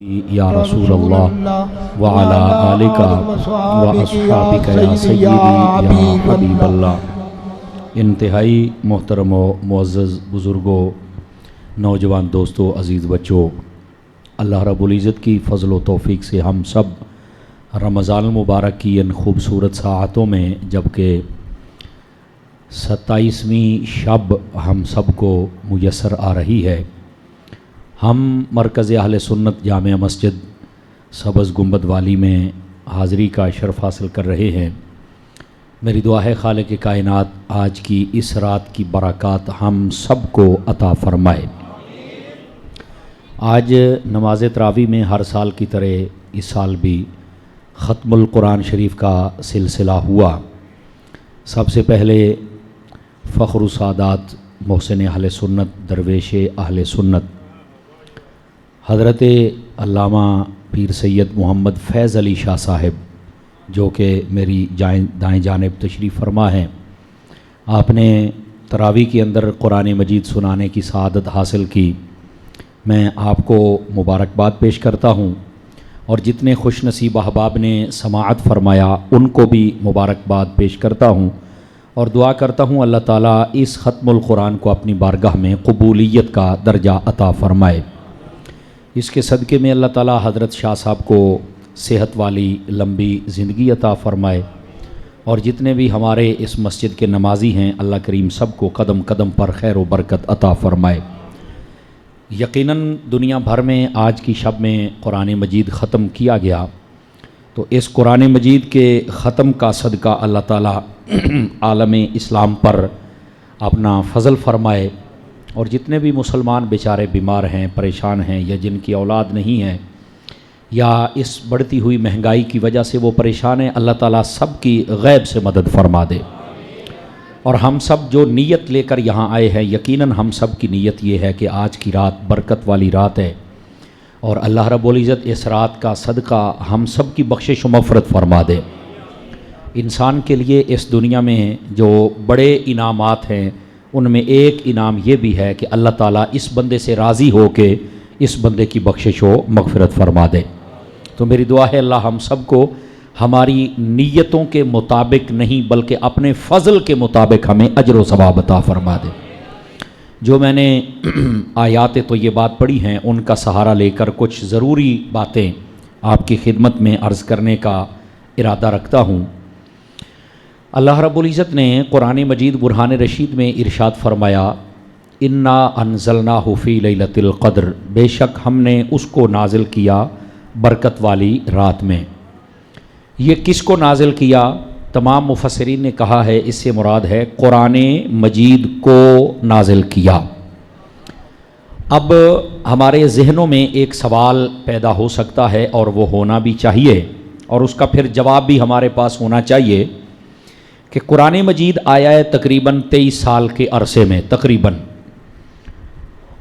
یا رسول اللہ وعلا آلکا واصحابک یا سیدی یا حبیب اللہ۔ انتہائی محترم و معزز بزرگوں، نوجوان دوستوں، عزیز بچوں، اللہ رب العزت کی فضل و توفیق سے ہم سب رمضان المبارک کی ان خوبصورت ساعتوں میں، جبکہ 27ویں شب ہم سب کو میسر آ رہی ہے، ہم مرکز اہل سنت جامع مسجد سبز گنبد والی میں حاضری کا شرف حاصل کر رہے ہیں۔ میری دعا ہے خالق کائنات آج کی اس رات کی برکات ہم سب کو عطا فرمائے۔ آج نماز تراویح میں ہر سال کی طرح اس سال بھی ختم القرآن شریف کا سلسلہ ہوا۔ سب سے پہلے فخر السادات محسن اہل سنت درویش اہل سنت حضرت علامہ پیر سید محمد فیض علی شاہ صاحب، جو کہ میری دائیں جانب تشریف فرما ہیں، آپ نے تراویح کے اندر قرآن مجید سنانے کی سعادت حاصل کی۔ میں آپ کو مبارکباد پیش کرتا ہوں، اور جتنے خوش نصیب احباب نے سماعت فرمایا ان کو بھی مبارکباد پیش کرتا ہوں، اور دعا کرتا ہوں اللہ تعالیٰ اس ختم القرآن کو اپنی بارگاہ میں قبولیت کا درجہ عطا فرمائے۔ اس کے صدقے میں اللہ تعالیٰ حضرت شاہ صاحب کو صحت والی لمبی زندگی عطا فرمائے، اور جتنے بھی ہمارے اس مسجد کے نمازی ہیں اللہ کریم سب کو قدم قدم پر خیر و برکت عطا فرمائے۔ یقیناً دنیا بھر میں آج کی شب میں قرآن مجید ختم کیا گیا، تو اس قرآن مجید کے ختم کا صدقہ اللہ تعالیٰ عالم اسلام پر اپنا فضل فرمائے، اور جتنے بھی مسلمان بیچارے بیمار ہیں، پریشان ہیں، یا جن کی اولاد نہیں ہے، یا اس بڑھتی ہوئی مہنگائی کی وجہ سے وہ پریشان ہیں، اللہ تعالیٰ سب کی غیب سے مدد فرما دے۔ اور ہم سب جو نیت لے کر یہاں آئے ہیں، یقیناً ہم سب کی نیت یہ ہے کہ آج کی رات برکت والی رات ہے، اور اللہ رب العزت اس رات کا صدقہ ہم سب کی بخشش و مغفرت فرما دے۔ انسان کے لیے اس دنیا میں جو بڑے انعامات ہیں، ان میں ایک انعام یہ بھی ہے کہ اللہ تعالیٰ اس بندے سے راضی ہو کے اس بندے کی بخشش و مغفرت فرما دے۔ تو میری دعا ہے اللہ ہم سب کو ہماری نیتوں کے مطابق نہیں بلکہ اپنے فضل کے مطابق ہمیں اجر و ثواب عطا فرما دے۔ جو میں نے آیات طیبات پڑھی ہیں ان کا سہارا لے کر کچھ ضروری باتیں آپ کی خدمت میں عرض کرنے کا ارادہ رکھتا ہوں۔ اللہ رب العزت نے قرآن مجید برہان رشید میں ارشاد فرمایا، انا انزلناہ فی لیلۃ القدر، بے شک ہم نے اس کو نازل کیا برکت والی رات میں۔ یہ کس کو نازل کیا؟ تمام مفسرین نے کہا ہے اس سے مراد ہے قرآن مجید کو نازل کیا۔ اب ہمارے ذہنوں میں ایک سوال پیدا ہو سکتا ہے، اور وہ ہونا بھی چاہیے، اور اس کا پھر جواب بھی ہمارے پاس ہونا چاہیے کہ قرآن مجید آیا ہے تقریباً 23 سال کے عرصے میں تقریباً،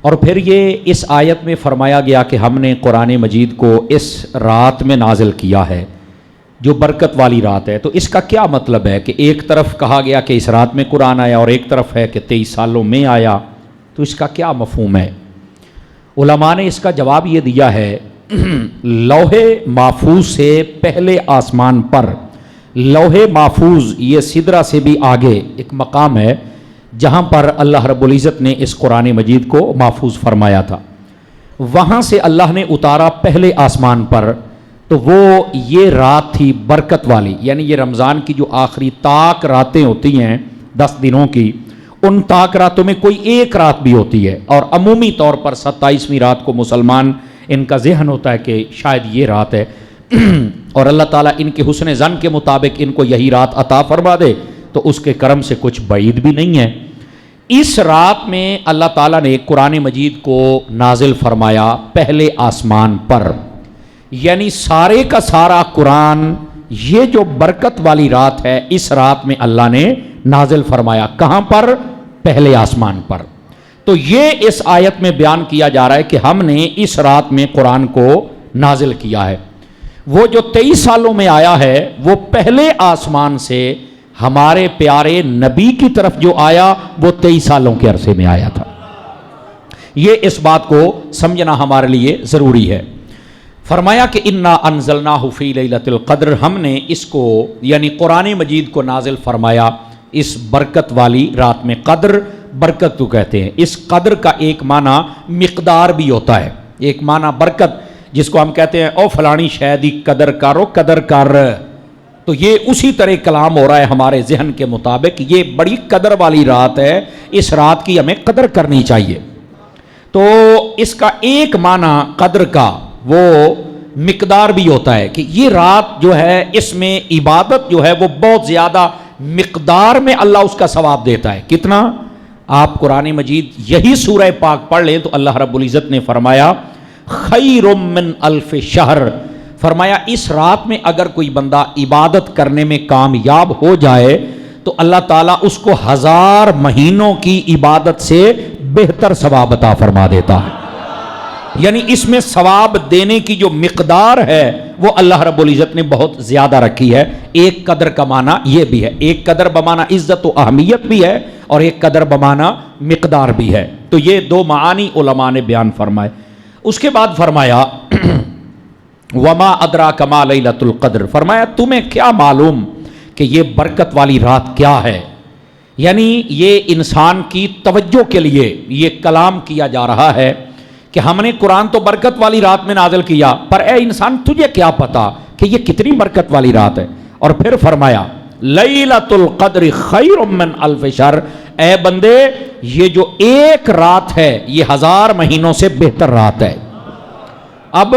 اور پھر یہ اس آیت میں فرمایا گیا کہ ہم نے قرآن مجید کو اس رات میں نازل کیا ہے جو برکت والی رات ہے۔ تو اس کا کیا مطلب ہے کہ ایک طرف کہا گیا کہ اس رات میں قرآن آیا، اور ایک طرف ہے کہ 23 سالوں میں آیا، تو اس کا کیا مفہوم ہے؟ علماء نے اس کا جواب یہ دیا ہے، لوح محفوظ سے پہلے آسمان پر، لوح محفوظ یہ سدرہ سے بھی آگے ایک مقام ہے جہاں پر اللہ رب العزت نے اس قرآن مجید کو محفوظ فرمایا تھا، وہاں سے اللہ نے اتارا پہلے آسمان پر، تو وہ یہ رات تھی برکت والی، یعنی یہ رمضان کی جو آخری طاق راتیں ہوتی ہیں 10 دنوں کی، ان طاق راتوں میں کوئی ایک رات بھی ہوتی ہے، اور عمومی طور پر 27ویں رات کو مسلمان ان کا ذہن ہوتا ہے کہ شاید یہ رات ہے، اور اللہ تعالیٰ ان کے حسن ظن کے مطابق ان کو یہی رات عطا فرما دے تو اس کے کرم سے کچھ بعید بھی نہیں ہے۔ اس رات میں اللہ تعالیٰ نے قرآن مجید کو نازل فرمایا پہلے آسمان پر، یعنی سارے کا سارا قرآن یہ جو برکت والی رات ہے اس رات میں اللہ نے نازل فرمایا۔ کہاں پر؟ پہلے آسمان پر۔ تو یہ اس آیت میں بیان کیا جا رہا ہے کہ ہم نے اس رات میں قرآن کو نازل کیا ہے۔ وہ جو 23 سالوں میں آیا ہے وہ پہلے آسمان سے ہمارے پیارے نبی کی طرف جو آیا وہ 23 سالوں کے عرصے میں آیا تھا۔ یہ اس بات کو سمجھنا ہمارے لیے ضروری ہے۔ فرمایا کہ انا انزلناہ فی لیلۃ القدر، ہم نے اس کو یعنی قرآن مجید کو نازل فرمایا اس برکت والی رات میں۔ قدر برکت تو کہتے ہیں، اس قدر کا ایک معنی مقدار بھی ہوتا ہے، ایک معنی برکت جس کو ہم کہتے ہیں او فلانی شاید ہی قدر کرو قدر کر، تو یہ اسی طرح کلام ہو رہا ہے ہمارے ذہن کے مطابق، یہ بڑی قدر والی رات ہے، اس رات کی ہمیں قدر کرنی چاہیے۔ تو اس کا ایک معنی قدر کا وہ مقدار بھی ہوتا ہے کہ یہ رات جو ہے اس میں عبادت جو ہے وہ بہت زیادہ مقدار میں اللہ اس کا ثواب دیتا ہے۔ کتنا؟ آپ قرآن مجید یہی سورہ پاک پڑھ لیں تو اللہ رب العزت نے فرمایا خیر من الف شہر، فرمایا اس رات میں اگر کوئی بندہ عبادت کرنے میں کامیاب ہو جائے تو اللہ تعالیٰ اس کو 1000 مہینوں کی عبادت سے بہتر ثواب عطا فرما دیتا ہے۔ یعنی اس میں ثواب دینے کی جو مقدار ہے وہ اللہ رب العزت نے بہت زیادہ رکھی ہے۔ ایک قدر کا معنی یہ بھی ہے، ایک قدر بمعنی عزت و اہمیت بھی ہے اور ایک قدر بمعنی مقدار بھی ہے۔ تو یہ دو معانی علماء نے بیان فرمائے۔ اس کے بعد فرمایا وما ادراک ما لیلۃ القدر، فرمایا تمہیں کیا معلوم کہ یہ برکت والی رات کیا ہے؟ یعنی یہ انسان کی توجہ کے لیے یہ کلام کیا جا رہا ہے کہ ہم نے قرآن تو برکت والی رات میں نازل کیا، پر اے انسان تجھے کیا پتا کہ یہ کتنی برکت والی رات ہے؟ اور پھر فرمایا لیلۃ القدر خیر من الف شہر، اے بندے یہ جو ایک رات ہے یہ 1000 مہینوں سے بہتر رات ہے۔ اب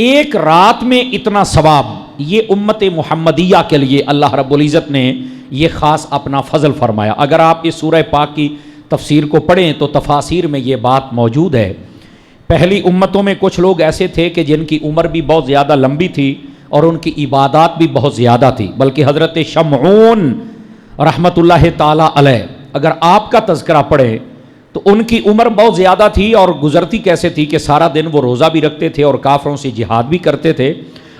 ایک رات میں اتنا ثواب، یہ امت محمدیہ کے لیے اللہ رب العزت نے یہ خاص اپنا فضل فرمایا۔ اگر آپ اس سورہ پاک کی تفسیر کو پڑھیں تو تفاسیر میں یہ بات موجود ہے۔ پہلی امتوں میں کچھ لوگ ایسے تھے کہ جن کی عمر بھی بہت زیادہ لمبی تھی اور ان کی عبادات بھی بہت زیادہ تھی، بلکہ حضرت شمعون رحمت اللہ تعالی علیہ اگر آپ کا تذکرہ پڑھے تو ان کی عمر بہت زیادہ تھی، اور گزرتی کیسے تھی کہ سارا دن وہ روزہ بھی رکھتے تھے اور کافروں سے جہاد بھی کرتے تھے،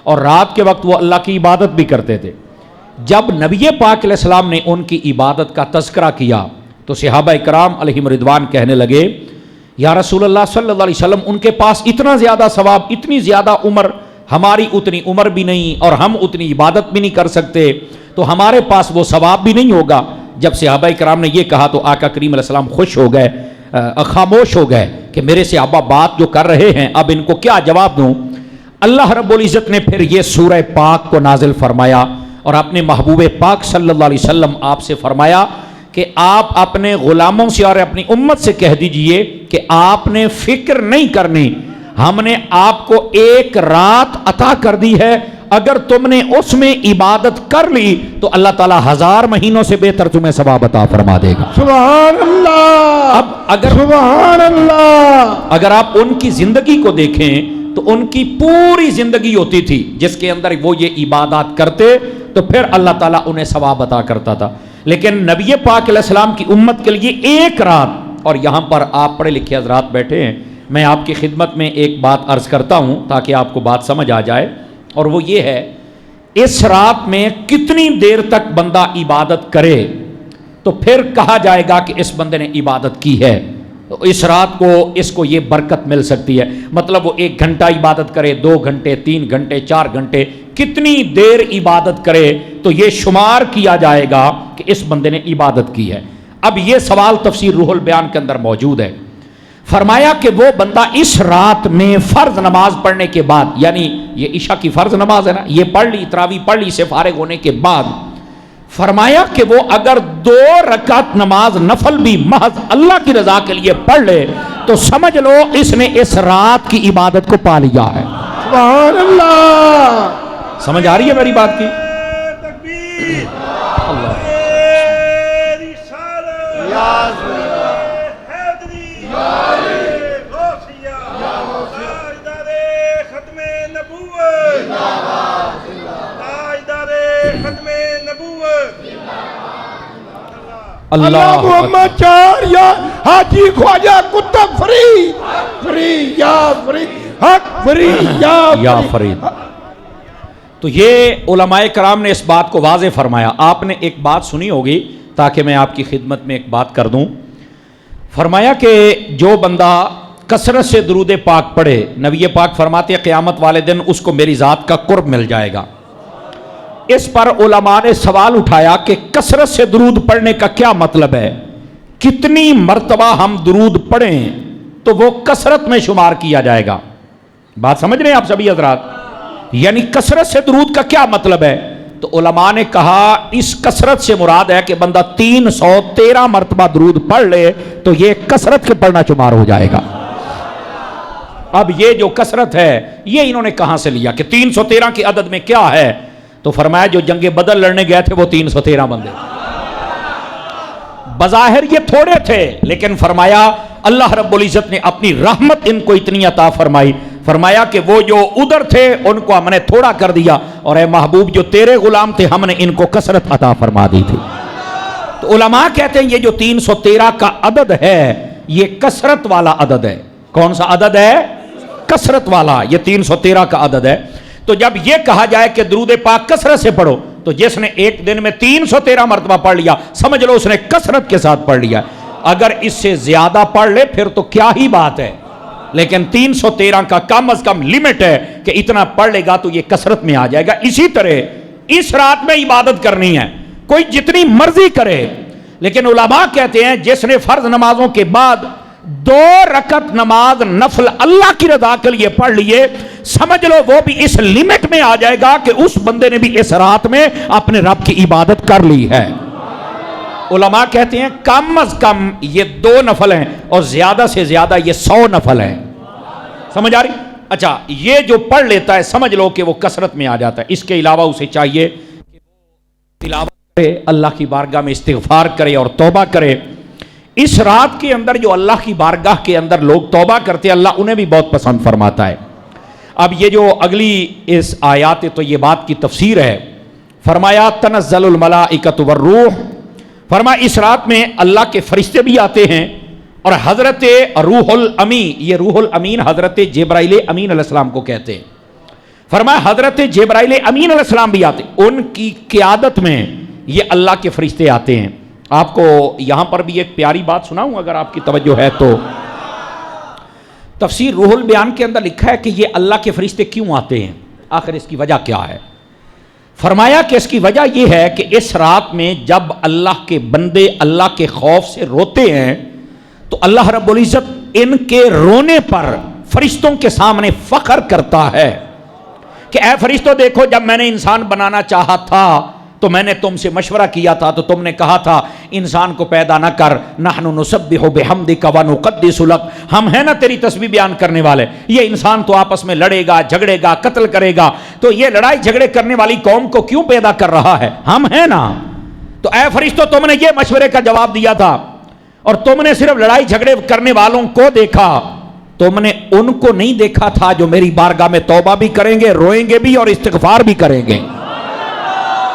اور رات کے وقت وہ اللہ کی عبادت بھی کرتے تھے۔ جب نبی پاک علیہ السلام نے ان کی عبادت کا تذکرہ کیا تو صحابہ کرام علیہم رضوان کہنے لگے یا رسول اللہ صلی اللہ علیہ وسلم ان کے پاس اتنا زیادہ ثواب، اتنی زیادہ عمر، ہماری اتنی عمر بھی نہیں اور ہم اتنی عبادت بھی نہیں کر سکتے، تو ہمارے پاس وہ ثواب بھی نہیں ہوگا۔ جب صحابہ کرام نے یہ کہا تو آقا کریم علیہ السلام خوش ہو گئے، خاموش ہو گئے کہ میرے صحابہ بات جو کر رہے ہیں اب ان کو کیا جواب دوں۔ اللہ رب العزت نے پھر یہ سورہ پاک کو نازل فرمایا اور اپنے محبوب پاک صلی اللہ علیہ وسلم آپ سے فرمایا کہ آپ اپنے غلاموں سے اور اپنی امت سے کہہ دیجئے کہ آپ نے فکر نہیں کرنی، ہم نے آپ کو ایک رات عطا کر دی ہے، اگر تم نے اس میں عبادت کر لی تو اللہ تعالیٰ 1000 مہینوں سے بہتر تمہیں ثواب عطا فرما دے گا۔ سبحان اللہ۔ اب سبحان اللہ، اگر آپ ان کی زندگی کو دیکھیں تو ان کی پوری زندگی ہوتی تھی جس کے اندر وہ یہ عبادات کرتے تو پھر اللہ تعالیٰ انہیں ثواب عطا کرتا تھا، لیکن نبی پاک علیہ السلام کی امت کے لیے ایک رات، اور یہاں پر آپ پڑھے لکھے حضرات بیٹھے ہیں، میں آپ کی خدمت میں ایک بات عرض کرتا ہوں تاکہ آپ کو بات سمجھ آ جائے، اور وہ یہ ہے اس رات میں کتنی دیر تک بندہ عبادت کرے تو پھر کہا جائے گا کہ اس بندے نے عبادت کی ہے، تو اس رات کو اس کو یہ برکت مل سکتی ہے۔ مطلب وہ 1 گھنٹہ عبادت کرے، 2 گھنٹے، 3 گھنٹے، 4 گھنٹے، کتنی دیر عبادت کرے تو یہ شمار کیا جائے گا کہ اس بندے نے عبادت کی ہے۔ اب یہ سوال تفسیر روح البیان کے اندر موجود ہے۔ فرمایا کہ وہ بندہ اس رات میں فرض نماز پڑھنے کے بعد، یعنی یہ عشاء کی فرض نماز ہے نا، یہ پڑھ لی، تراویح پڑھ لی سے فارغ ہونے کے بعد، فرمایا کہ وہ اگر 2 رکعت نماز نفل بھی محض اللہ کی رضا کے لیے پڑھ لے تو سمجھ لو اس نے اس رات کی عبادت کو پا لیا ہے۔ سبحان اللہ۔ سمجھ آ رہی ہے میری بات کی؟ تکبیر، اللہ اللہ محمد 4 یا حاجی خواجہ کتب فری فری یا فری حق فری یا فرید۔ تو یہ علماء کرام نے اس بات کو واضح فرمایا۔ آپ نے ایک بات سنی ہوگی تاکہ میں آپ کی خدمت میں ایک بات کر دوں۔ فرمایا کہ جو بندہ کثرت سے درود پاک پڑھے، نبی پاک فرماتے ہیں قیامت والے دن اس کو میری ذات کا قرب مل جائے گا۔ اس پر علماء نے سوال اٹھایا کہ کثرت سے درود پڑھنے کا کیا مطلب ہے؟ کتنی مرتبہ ہم درود پڑھیں تو وہ کثرت میں شمار کیا جائے گا؟ بات سمجھ رہے ہیں آپ سبھی حضرات؟ یعنی کثرت سے درود کا کیا مطلب ہے؟ تو علماء نے کہا اس کثرت سے مراد ہے کہ بندہ 313 مرتبہ درود پڑھ لے تو یہ کثرت کے پڑھنا شمار ہو جائے گا۔ اب یہ جو کثرت ہے یہ انہوں نے کہاں سے لیا کہ 313 کی عدد میں کیا ہے؟ تو فرمایا جو جنگ بدر لڑنے گئے تھے وہ 313 بندے، بظاہر یہ تھوڑے تھے، لیکن فرمایا اللہ رب العزت نے اپنی رحمت ان کو اتنی عطا فرمائی، فرمایا کہ وہ جو ادھر تھے ان کو ہم نے تھوڑا کر دیا، اور اے محبوب جو تیرے غلام تھے ہم نے ان کو کثرت عطا فرما دی تھی۔ تو علماء کہتے ہیں یہ جو 313 کا عدد ہے یہ کثرت والا عدد ہے۔ کون سا عدد ہے؟ کثرت والا، یہ 313 کا عدد ہے۔ تو جب یہ کہا جائے کہ درود پاک کثرت سے پڑھو تو جس نے ایک دن میں 313 مرتبہ پڑھ لیا سمجھ لو اس نے کثرت کے ساتھ پڑھ لیا۔ اگر اس سے زیادہ پڑھ لے پھر تو کیا ہی بات ہے، لیکن 313 کا کم از کم لمٹ ہے کہ اتنا پڑھ لے گا تو یہ کثرت میں آ جائے گا۔ اسی طرح اس رات میں عبادت کرنی ہے، کوئی جتنی مرضی کرے، لیکن علماء کہتے ہیں جس نے فرض نمازوں کے بعد 2 رکعت نماز نفل اللہ کی رضا کے لیے پڑھ لیے سمجھ لو وہ بھی اس لمٹ میں آ جائے گا کہ اس بندے نے بھی اس رات میں اپنے رب کی عبادت کر لی ہے۔ علماء کہتے ہیں کم از کم یہ 2 نفل ہیں اور زیادہ سے زیادہ یہ 100 نفل ہیں۔ سمجھ آ رہی؟ اچھا یہ جو پڑھ لیتا ہے سمجھ لو کہ وہ کثرت میں آ جاتا ہے۔ اس کے علاوہ اسے چاہیے کہ تلاوت کرے، اللہ کی بارگاہ میں استغفار کرے اور توبہ کرے۔ اس رات کے اندر جو اللہ کی بارگاہ کے اندر لوگ توبہ کرتے ہیں اللہ انہیں بھی بہت پسند فرماتا ہے۔ اب یہ جو اگلی اس آیات طیبات کی تفسیر ہے، فرمایا تنزل الملائکۃ والروح، فرمایا اس رات میں اللہ کے فرشتے بھی آتے ہیں اور حضرت روح الامین، یہ روح الامین حضرت جبرائیل امین علیہ السلام کو کہتے ہیں، فرمایا حضرت جبرائیل امین علیہ السلام بھی آتے ہیں، ان کی قیادت میں یہ اللہ کے فرشتے آتے ہیں۔ آپ کو یہاں پر بھی ایک پیاری بات سناؤں اگر آپ کی توجہ ہے تو، تفسیر روح البیان کے اندر لکھا ہے کہ یہ اللہ کے فرشتے کیوں آتے ہیں، آخر اس کی وجہ کیا ہے؟ فرمایا کہ اس کی وجہ یہ ہے کہ اس رات میں جب اللہ کے بندے اللہ کے خوف سے روتے ہیں تو اللہ رب العزت ان کے رونے پر فرشتوں کے سامنے فخر کرتا ہے کہ اے فرشتوں دیکھو جب میں نے انسان بنانا چاہا تھا تو میں نے تم سے مشورہ کیا تھا تو تم نے کہا تھا انسان کو پیدا نہ کر، نحن نسبح بحمدک ونقدس لک، ہم ہیں نا تیری تسبیح بیان کرنے والے، یہ انسان تو آپس میں لڑے گا جھگڑے گا قتل کرے گا، تو یہ لڑائی جھگڑے کرنے والی قوم کو کیوں پیدا کر رہا ہے، ہم ہیں نا۔ تو اے فرشتوں تم نے یہ مشورے کا جواب دیا تھا اور تم نے صرف لڑائی جھگڑے کرنے والوں کو دیکھا، تم نے ان کو نہیں دیکھا تھا جو میری بارگاہ میں توبہ بھی کریں گے، روئیں گے بھی اور استغفار بھی کریں گے،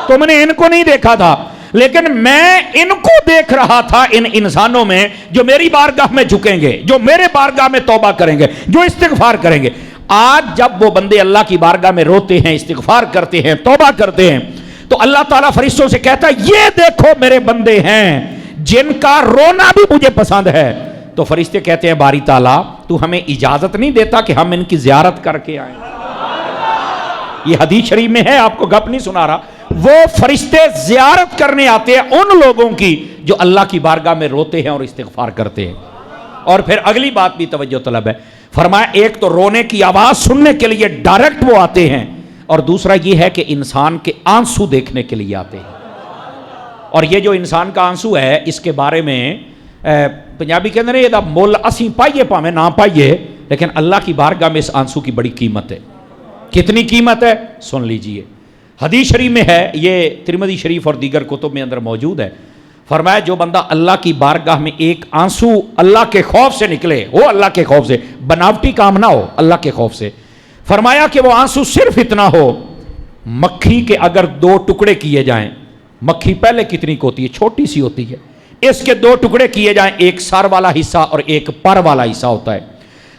تم نے ان کو نہیں دیکھا تھا، لیکن میں ان کو دیکھ رہا تھا ان انسانوں میں جو میری بارگاہ میں جھکیں گے، جو میرے بارگاہ میں توبہ کریں گے، جو استغفار کریں گے۔ آج جب وہ بندے اللہ کی بارگاہ میں روتے ہیں، استغفار کرتے ہیں، توبہ کرتے ہیں تو اللہ تعالیٰ فرشتوں سے کہتا ہے یہ دیکھو میرے بندے ہیں جن کا رونا بھی مجھے پسند ہے۔ تو فرشتے کہتے ہیں باری تعالیٰ تو ہمیں اجازت نہیں دیتا کہ ہم ان کی زیارت کر کے آئیں؟ یہ حدیث شریف میں ہے، آپ کو گپ نہیں سنا رہا، وہ فرشتے زیارت کرنے آتے ہیں ان لوگوں کی جو اللہ کی بارگاہ میں روتے ہیں اور استغفار کرتے ہیں۔ اور پھر اگلی بات بھی توجہ طلب ہے، فرمایا ایک تو رونے کی آواز سننے کے لیے ڈائریکٹ وہ آتے ہیں، اور دوسرا یہ ہے کہ انسان کے آنسو دیکھنے کے لیے آتے ہیں۔ اور یہ جو انسان کا آنسو ہے اس کے بارے میں پنجابی کے اندر یہ مول اسی پائیے پاویں نہ پائیے، لیکن اللہ کی بارگاہ میں اس آنسو کی بڑی قیمت ہے۔ کتنی قیمت ہے سن لیجئے، حدیث شریف میں ہے، یہ ترمذی شریف اور دیگر کتب میں اندر موجود ہے، فرمایا جو بندہ اللہ کی بارگاہ میں ایک آنسو اللہ کے خوف سے نکلے، وہ اللہ کے خوف سے، بناوٹی کام نہ ہو، اللہ کے خوف سے، فرمایا کہ وہ آنسو صرف اتنا ہو، مکھی کے اگر 2 ٹکڑے کیے جائیں، مکھی پہلے کتنی کو ہوتی ہے، چھوٹی سی ہوتی ہے، اس کے 2 ٹکڑے کیے جائیں، ایک سر والا حصہ اور ایک پر والا حصہ ہوتا ہے،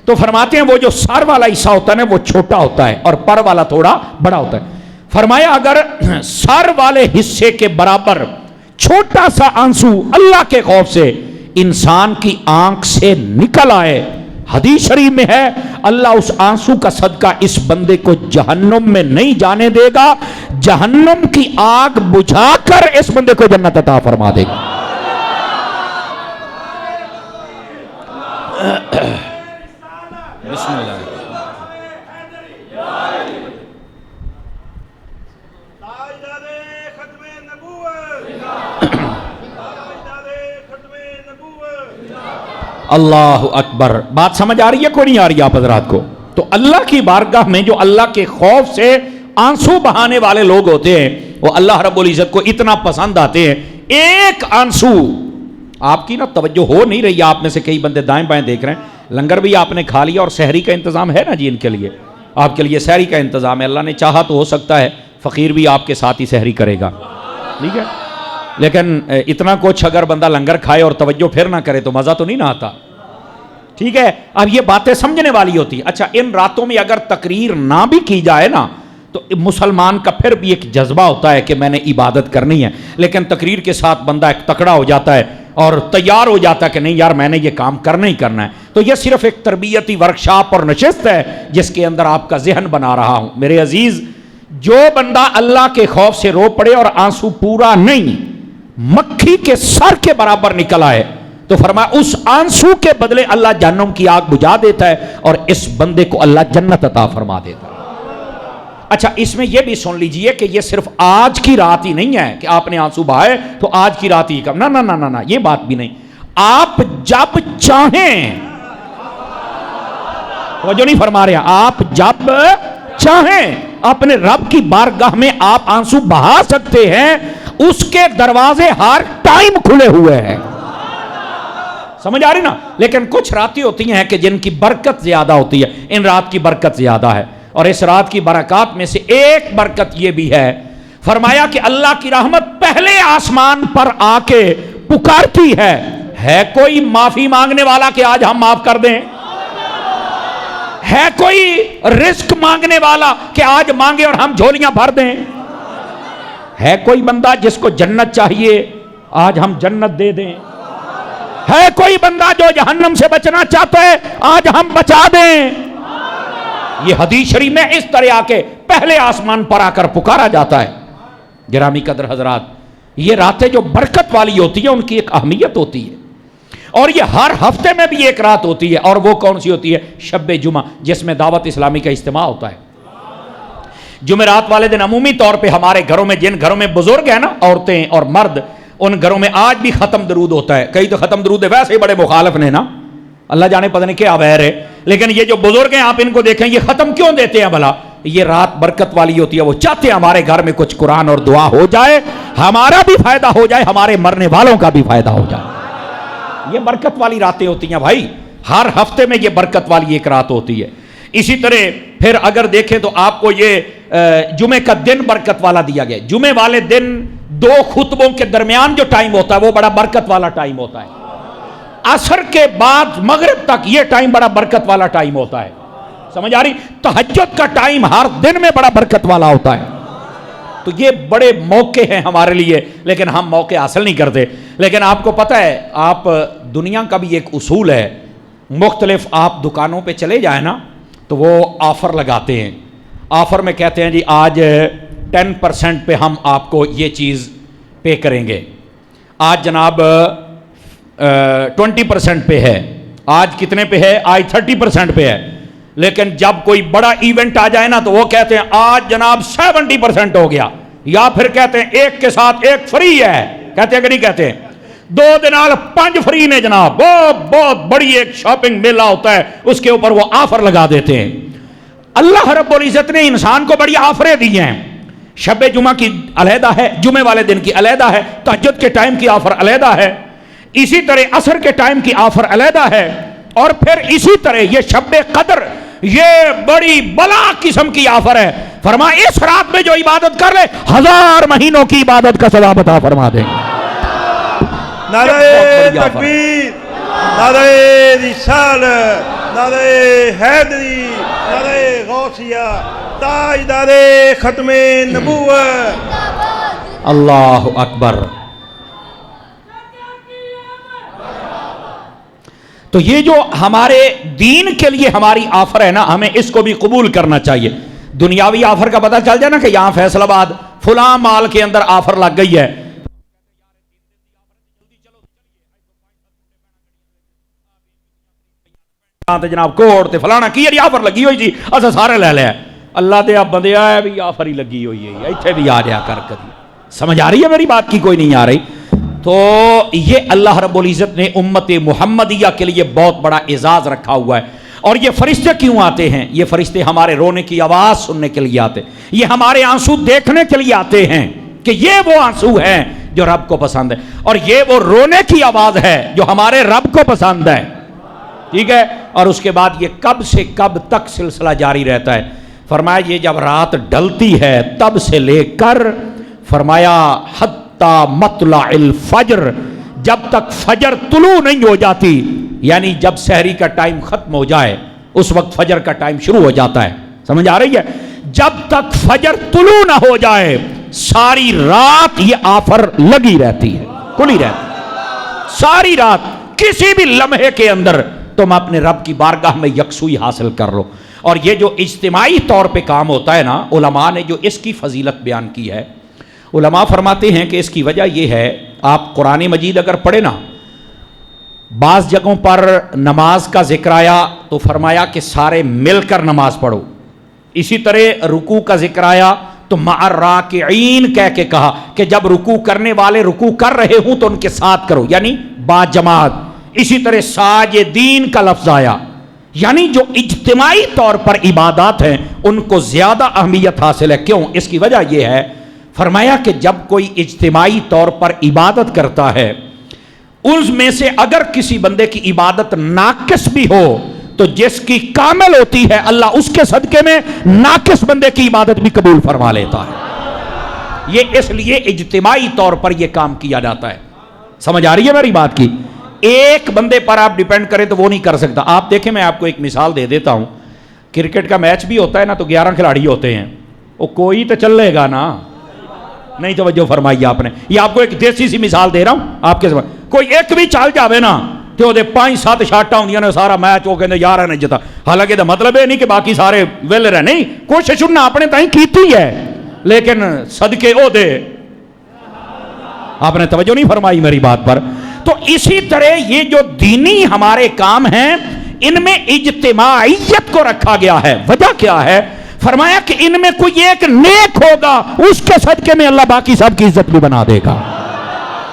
تو فرماتے ہیں وہ جو سر والا حصہ ہوتا ہے نا وہ چھوٹا ہوتا ہے اور پر والا تھوڑا بڑا ہوتا ہے۔ فرمایا اگر سر والے حصے کے برابر چھوٹا سا آنسو اللہ کے خوف سے انسان کی آنکھ سے نکل آئے حدیث شریف میں ہے اللہ اس آنسو کا صدقہ اس بندے کو جہنم میں نہیں جانے دے گا، جہنم کی آگ بجھا کر اس بندے کو جنت عطا فرما دے گا۔ بسم اللہ۔ اللہ اکبر۔ بات سمجھ آ رہی ہے کوئی نہیں آ رہی آپ حضرات کو؟ تو اللہ کی بارگاہ میں جو اللہ کے خوف سے آنسو بہانے والے لوگ ہوتے ہیں وہ اللہ رب العزت کو اتنا پسند آتے ہیں۔ ایک آنسو، آپ کی نا توجہ ہو نہیں رہی، آپ میں سے کئی بندے دائیں بائیں دیکھ رہے ہیں، لنگر بھی آپ نے کھا لیا اور سحری کا انتظام ہے نا جی ان کے لیے، آپ کے لیے سحری کا انتظام ہے، اللہ نے چاہا تو ہو سکتا ہے فقیر بھی آپ کے ساتھ ہی سحری کرے گا، ٹھیک ہے، لیکن اتنا کچھ اگر بندہ لنگر کھائے اور توجہ پھر نہ کرے تو مزہ تو نہیں نہ آتا، ٹھیک ہے۔ اب یہ باتیں سمجھنے والی ہوتی، اچھا ان راتوں میں اگر تقریر نہ بھی کی جائے نا تو مسلمان کا پھر بھی ایک جذبہ ہوتا ہے کہ میں نے عبادت کرنی ہے، لیکن تقریر کے ساتھ بندہ ایک تکڑا ہو جاتا ہے اور تیار ہو جاتا ہے کہ نہیں یار میں نے یہ کام کرنا ہی کرنا ہے۔ تو یہ صرف ایک تربیتی ورکشاپ اور نشست ہے جس کے اندر آپ کا ذہن بنا رہا ہوں۔ میرے عزیز، جو بندہ اللہ کے خوف سے رو پڑے اور آنسو پورا نہیں، مکھی کے سر کے برابر نکل آئے تو فرمایا اس آنسو کے بدلے اللہ جہنم کی آگ بجھا دیتا ہے اور اس بندے کو اللہ جنت عطا فرما دیتا ہے۔ اچھا اس میں یہ بھی سن لیجئے کہ یہ صرف آج کی رات ہی نہیں ہے کہ آپ نے آنسو بہائے تو آج کی رات ہی کم، نہ نہ نہ نہ، یہ بات بھی نہیں، آپ جب چاہیں، توجہ نہیں فرما رہے ہیں، آپ جب چاہیں اپنے رب کی بارگاہ میں آپ آنسو بہا سکتے ہیں، اس کے دروازے ہر ٹائم کھلے ہوئے ہیں، سمجھ آ رہی نا؟ لیکن کچھ راتیں ہوتی ہیں کہ جن کی برکت زیادہ ہوتی ہے، ان رات کی برکت زیادہ ہے، اور اس رات کی برکات میں سے ایک برکت یہ بھی ہے، فرمایا کہ اللہ کی رحمت پہلے آسمان پر آ کے پکارتی ہے کوئی معافی مانگنے والا کہ آج ہم معاف کر دیں؟ ہے کوئی رزق مانگنے والا کہ آج مانگے اور ہم جھولیاں بھر دیں؟ ہے کوئی بندہ جس کو جنت چاہیے آج ہم جنت دے دیں؟ ہے کوئی بندہ جو جہنم سے بچنا چاہتا ہے آج ہم بچا دیں؟ یہ حدیث شریف میں اس طرح آ کے پہلے آسمان پر آ کر پکارا جاتا ہے۔ گرامی قدر حضرات، یہ راتیں جو برکت والی ہوتی ہیں ان کی ایک اہمیت ہوتی ہے، اور یہ ہر ہفتے میں بھی ایک رات ہوتی ہے، اور وہ کون سی ہوتی ہے؟ شب جمعہ، جس میں دعوت اسلامی کا اجتماع ہوتا ہے۔ جمعرات والے دن عمومی طور پہ ہمارے گھروں میں، جن گھروں میں بزرگ ہیں نا، عورتیں اور مرد، ان گھروں میں آج بھی ختم درود ہوتا ہے۔ کئی تو ختم درود ویسے ہی بڑے مخالف نے نا، اللہ جانے پتہ نہیں کیا ویر ہے، لیکن یہ جو بزرگ ہیں آپ ان کو دیکھیں یہ ختم کیوں دیتے ہیں بھلا؟ یہ رات برکت والی ہوتی ہے، وہ چاہتے ہیں ہمارے گھر میں کچھ قرآن اور دعا ہو جائے، ہمارا بھی فائدہ ہو جائے، ہمارے مرنے والوں کا بھی فائدہ ہو جائے۔ یہ برکت والی راتیں ہوتی ہیں بھائی، ہر ہفتے میں یہ برکت والی ایک رات ہوتی ہے۔ اسی طرح پھر اگر دیکھیں تو آپ کو یہ جمعے کا دن برکت والا دیا گیا۔ جمعے والے دن دو خطبوں کے درمیان جو ٹائم ہوتا ہے وہ بڑا برکت والا ٹائم ہوتا ہے۔ عصر کے بعد مغرب تک یہ ٹائم بڑا برکت والا ٹائم ہوتا ہے، سمجھ آ رہی؟ تہجد کا ٹائم ہر دن میں بڑا برکت والا ہوتا ہے۔ تو یہ بڑے موقع ہیں ہمارے لیے، لیکن ہم موقع حاصل نہیں کرتے۔ لیکن آپ کو پتہ ہے، آپ دنیا کا بھی ایک اصول ہے، مختلف آپ دکانوں پہ چلے جائیں نا تو وہ آفر لگاتے ہیں، آفر میں کہتے ہیں جی آج 10% پہ ہم آپ کو یہ چیز پے کریں گے، آج جناب 20% پہ ہے، آج کتنے پہ ہے؟ آج 30% پہ ہے۔ لیکن جب کوئی بڑا ایونٹ آ جائے نا تو وہ کہتے ہیں آج جناب 70% ہو گیا، یا پھر کہتے ہیں ایک کے ساتھ ایک فری ہے، کہتے ہیں کہ نہیں کہتے ہیں؟ 2 دنال 5 فری نے جناب، بہت بڑی ایک شاپنگ میلہ ہوتا ہے، اس کے اوپر وہ آفر لگا دیتے ہیں۔ اللہ رب العزت نے انسان کو بڑی آفریں دی ہیں، شب جمعہ کی علیحدہ ہے، جمعے والے دن کی علیحدہ ہے، تہجد کے ٹائم کی آفر علیحدہ ہے، اسی طرح عصر کے ٹائم کی آفر علیحدہ ہے، اور پھر اسی طرح یہ شب قدر یہ بڑی بلا قسم کی آفر ہے۔ فرمایا اس رات میں جو عبادت کر لے 1000 مہینوں کی عبادت کا ثواب عطا فرما دیں۔ نعرہ تکبیر، نعرہ رسالت، نعرہ حیدری، نعرہ غوثیہ، تاجدار ختم نبوت۔ اللہ اکبر۔ تو یہ جو ہمارے دین کے لیے ہماری آفر ہے نا، ہمیں اس کو بھی قبول کرنا چاہیے. دنیاوی آفر کا پتہ چل جائے نا کہ یہاں فیصل آباد فلاں مال کے اندر آفر لگ گئی ہے، جناب کوٹ تے فلانا کی یاری آفر لگی ہوئی جی اسا سارے لے لیا. اللہ دے اب بندے آئے بھی آفر ہی لگی ہوئی ہے، ایتھے بھی آ جا کر کبھی. سمجھ آ رہی ہے میری بات کی؟ کوئی نہیں آ رہی. تو یہ اللہ رب العزت نے امت محمدیہ کے لیے بہت بڑا اعزاز رکھا ہوا ہے. اور یہ فرشتے کیوں آتے ہیں؟ یہ فرشتے ہمارے رونے کی آواز سننے کے لیے آتے ہیں، یہ ہمارے آنسو دیکھنے کے لیے آتے ہیں کہ یہ وہ آنسو ہیں جو رب کو پسند ہے، اور یہ وہ رونے کی آواز ہے جو ہمارے رب کو پسند ہے. ٹھیک ہے. اور اس کے بعد یہ کب سے کب تک سلسلہ جاری رہتا ہے. فرمایا یہ جب رات ڈلتی ہے تب سے لے کر فرمایا حتی مطلع الفجر، جب تک فجر طلوع نہیں ہو جاتی، یعنی جب سحری کا ٹائم ختم ہو جائے اس وقت فجر کا ٹائم شروع ہو جاتا ہے. سمجھ آ رہی ہے؟ جب تک فجر طلوع نہ ہو جائے ساری رات یہ آفر لگی رہتی ہے، کھلی رہتی ہے ساری رات. کسی بھی لمحے کے اندر تم اپنے رب کی بارگاہ میں یکسوئی حاصل کر لو. اور یہ جو اجتماعی طور پہ کام ہوتا ہے نا، علماء نے جو اس کی فضیلت بیان کی ہے، علماء فرماتے ہیں کہ اس کی وجہ یہ ہے، آپ قرآن مجید اگر پڑھیں نا، بعض جگہوں پر نماز کا ذکر آیا تو فرمایا کہ سارے مل کر نماز پڑھو. اسی طرح رکوع کا ذکر آیا تو مع الراکعین کہہ کے کہا کہ جب رکوع کرنے والے رکوع کر رہے ہوں تو ان کے ساتھ کرو، یعنی با جماعت. اسی طرح ساجدین کا لفظ آیا، یعنی جو اجتماعی طور پر عبادات ہیں ان کو زیادہ اہمیت حاصل ہے. کیوں؟ اس کی وجہ یہ ہے، فرمایا کہ جب کوئی اجتماعی طور پر عبادت کرتا ہے، اس میں سے اگر کسی بندے کی عبادت ناقص بھی ہو تو جس کی کامل ہوتی ہے اللہ اس کے صدقے میں ناقص بندے کی عبادت بھی قبول فرما لیتا ہے. یہ اس لیے اجتماعی طور پر یہ کام کیا جاتا ہے. سمجھ آ رہی ہے میری بات کی؟ ایک بندے پر آپ ڈیپینڈ کریں تو وہ نہیں کر سکتا. آپ دیکھیں میں آپ کو ایک مثال دے دیتا ہوں. کرکٹ کا میچ بھی ہوتا ہے نا تو 11 کھلاڑی ہوتے ہیں، وہ کوئی تو چلے گا نا. نہیں توجہ فرمائی آپ نے. یہ آپ کو ایک دیسی سی مثال دے رہا ہوں آپ کے سامنے. کوئی ایک بھی چل جاوے نا تو وہ 5-7 شاٹاں ہوندیاں نے سارا میچ وہ کہندے یار نے جتا. حالانکہ دا مطلب یہ نہیں کہ باقی سارے ویلر ہیں، نہیں، کوشش انہاں اپنے تائیں کیتی ہے لیکن صدقے او دے. آپ نے توجہ نہیں فرمائی میری بات پر. تو اسی طرح یہ جو دینی ہمارے کام ہیں ان میں اجتماعیت کو رکھا گیا ہے. وجہ کیا ہے؟ فرمایا کہ ان میں کوئی ایک نیک ہوگا اس کے صدقے میں اللہ باقی سب کی عزت بھی بنا دے گا.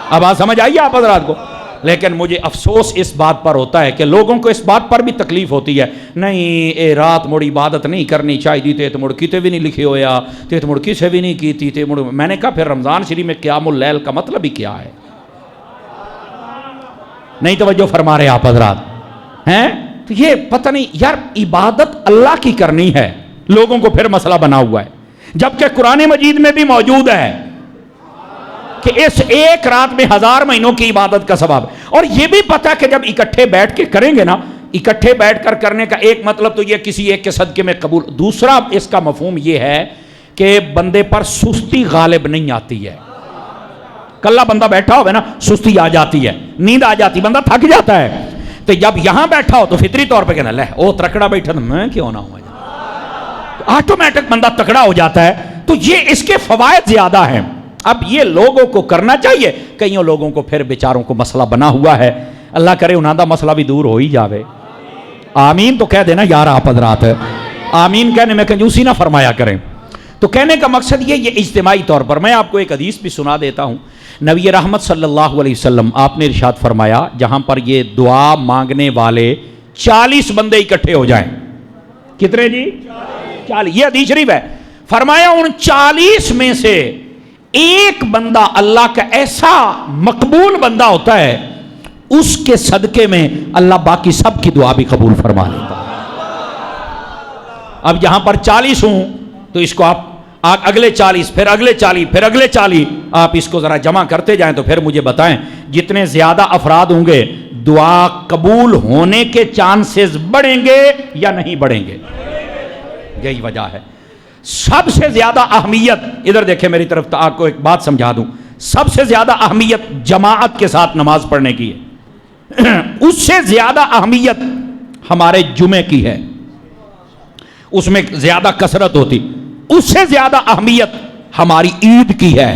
اب بات سمجھ آئیے آپ حضرات کو؟ لیکن مجھے افسوس اس بات پر ہوتا ہے کہ لوگوں کو اس بات پر بھی تکلیف ہوتی ہے، نہیں اے رات مڑ عبادت نہیں کرنی چاہیے تھے تو مڑ کتے بھی نہیں لکھے ہویا تے تو مڑ کسے بھی نہیں کیتی تے مڑ. میں نے کہا پھر رمضان شریف میں قیام اللیل کا مطلب ہی کیا ہے؟ نہیں توجہ فرما رہے آپ حضرات ہیں؟ تو یہ پتہ نہیں یار، عبادت اللہ کی کرنی ہے، لوگوں کو پھر مسئلہ بنا ہوا ہے. جبکہ قرآن مجید میں بھی موجود ہے کہ اس ایک رات میں 1000 مہینوں کی عبادت کا ثواب. اور یہ بھی پتہ کہ جب اکٹھے بیٹھ کے کریں گے نا، اکٹھے بیٹھ کر کرنے کا ایک مطلب تو یہ کسی ایک کے صدقے میں قبول. دوسرا اس کا مفہوم یہ ہے کہ بندے پر سستی غالب نہیں آتی ہے. کلا بندہ بیٹھا ہوگا نا سستی آ جاتی ہے، نیند آ جاتی، بندہ تھک جاتا ہے. تو جب یہاں بیٹھا ہو تو فطری طور پہ کہنا لے او ترکڑا بیٹھا تو میں کیوں نہ ہوں، آٹومیٹک بندہ تکڑا ہو جاتا ہے. تو یہ اس کے فوائد زیادہ ہیں. اب یہ لوگوں کو کرنا چاہیے، کئیوں لوگوں کو پھر بیچاروں کو مسئلہ بنا ہوا ہے. اللہ کرے انہاں دا مسئلہ بھی دور ہو ہی جاوے. آمین تو کہہ دینا یار آپ حضرات. آمین کہنے میں کنجوسی نہ فرمایا کریں. تو کہنے کا مقصد یہ اجتماعی طور پر. میں آپ کو ایک حدیث بھی سنا دیتا ہوں. نبی رحمت صلی اللہ علیہ وسلم آپ نے ارشاد فرمایا جہاں پر یہ دعا مانگنے والے 40 بندے اکٹھے ہو جائیں. کتنے جی؟ 40. یہ حدیث شریف ہے. فرمایا ان 40 میں سے ایک بندہ اللہ کا ایسا مقبول بندہ ہوتا ہے اس کے صدقے میں اللہ باقی سب کی دعا بھی قبول فرما لیتا ہے. اب جہاں پر 40 ہوں تو اس کو آپ اگلے 40 پھر اگلے 40 پھر اگلے 40 آپ اس کو ذرا جمع کرتے جائیں تو پھر مجھے بتائیں جتنے زیادہ افراد ہوں گے دعا قبول ہونے کے چانسز بڑھیں گے یا نہیں بڑھیں گے. یہی وجہ ہے. سب سے زیادہ اہمیت، ادھر دیکھیں میری طرف، آپ کو ایک بات سمجھا دوں، سب سے زیادہ اہمیت جماعت کے ساتھ نماز پڑھنے کی ہے. اس سے زیادہ اہمیت ہمارے جمعے کی ہے، اس میں زیادہ کثرت ہوتی، اس سے زیادہ اہمیت ہماری عید کی ہے۔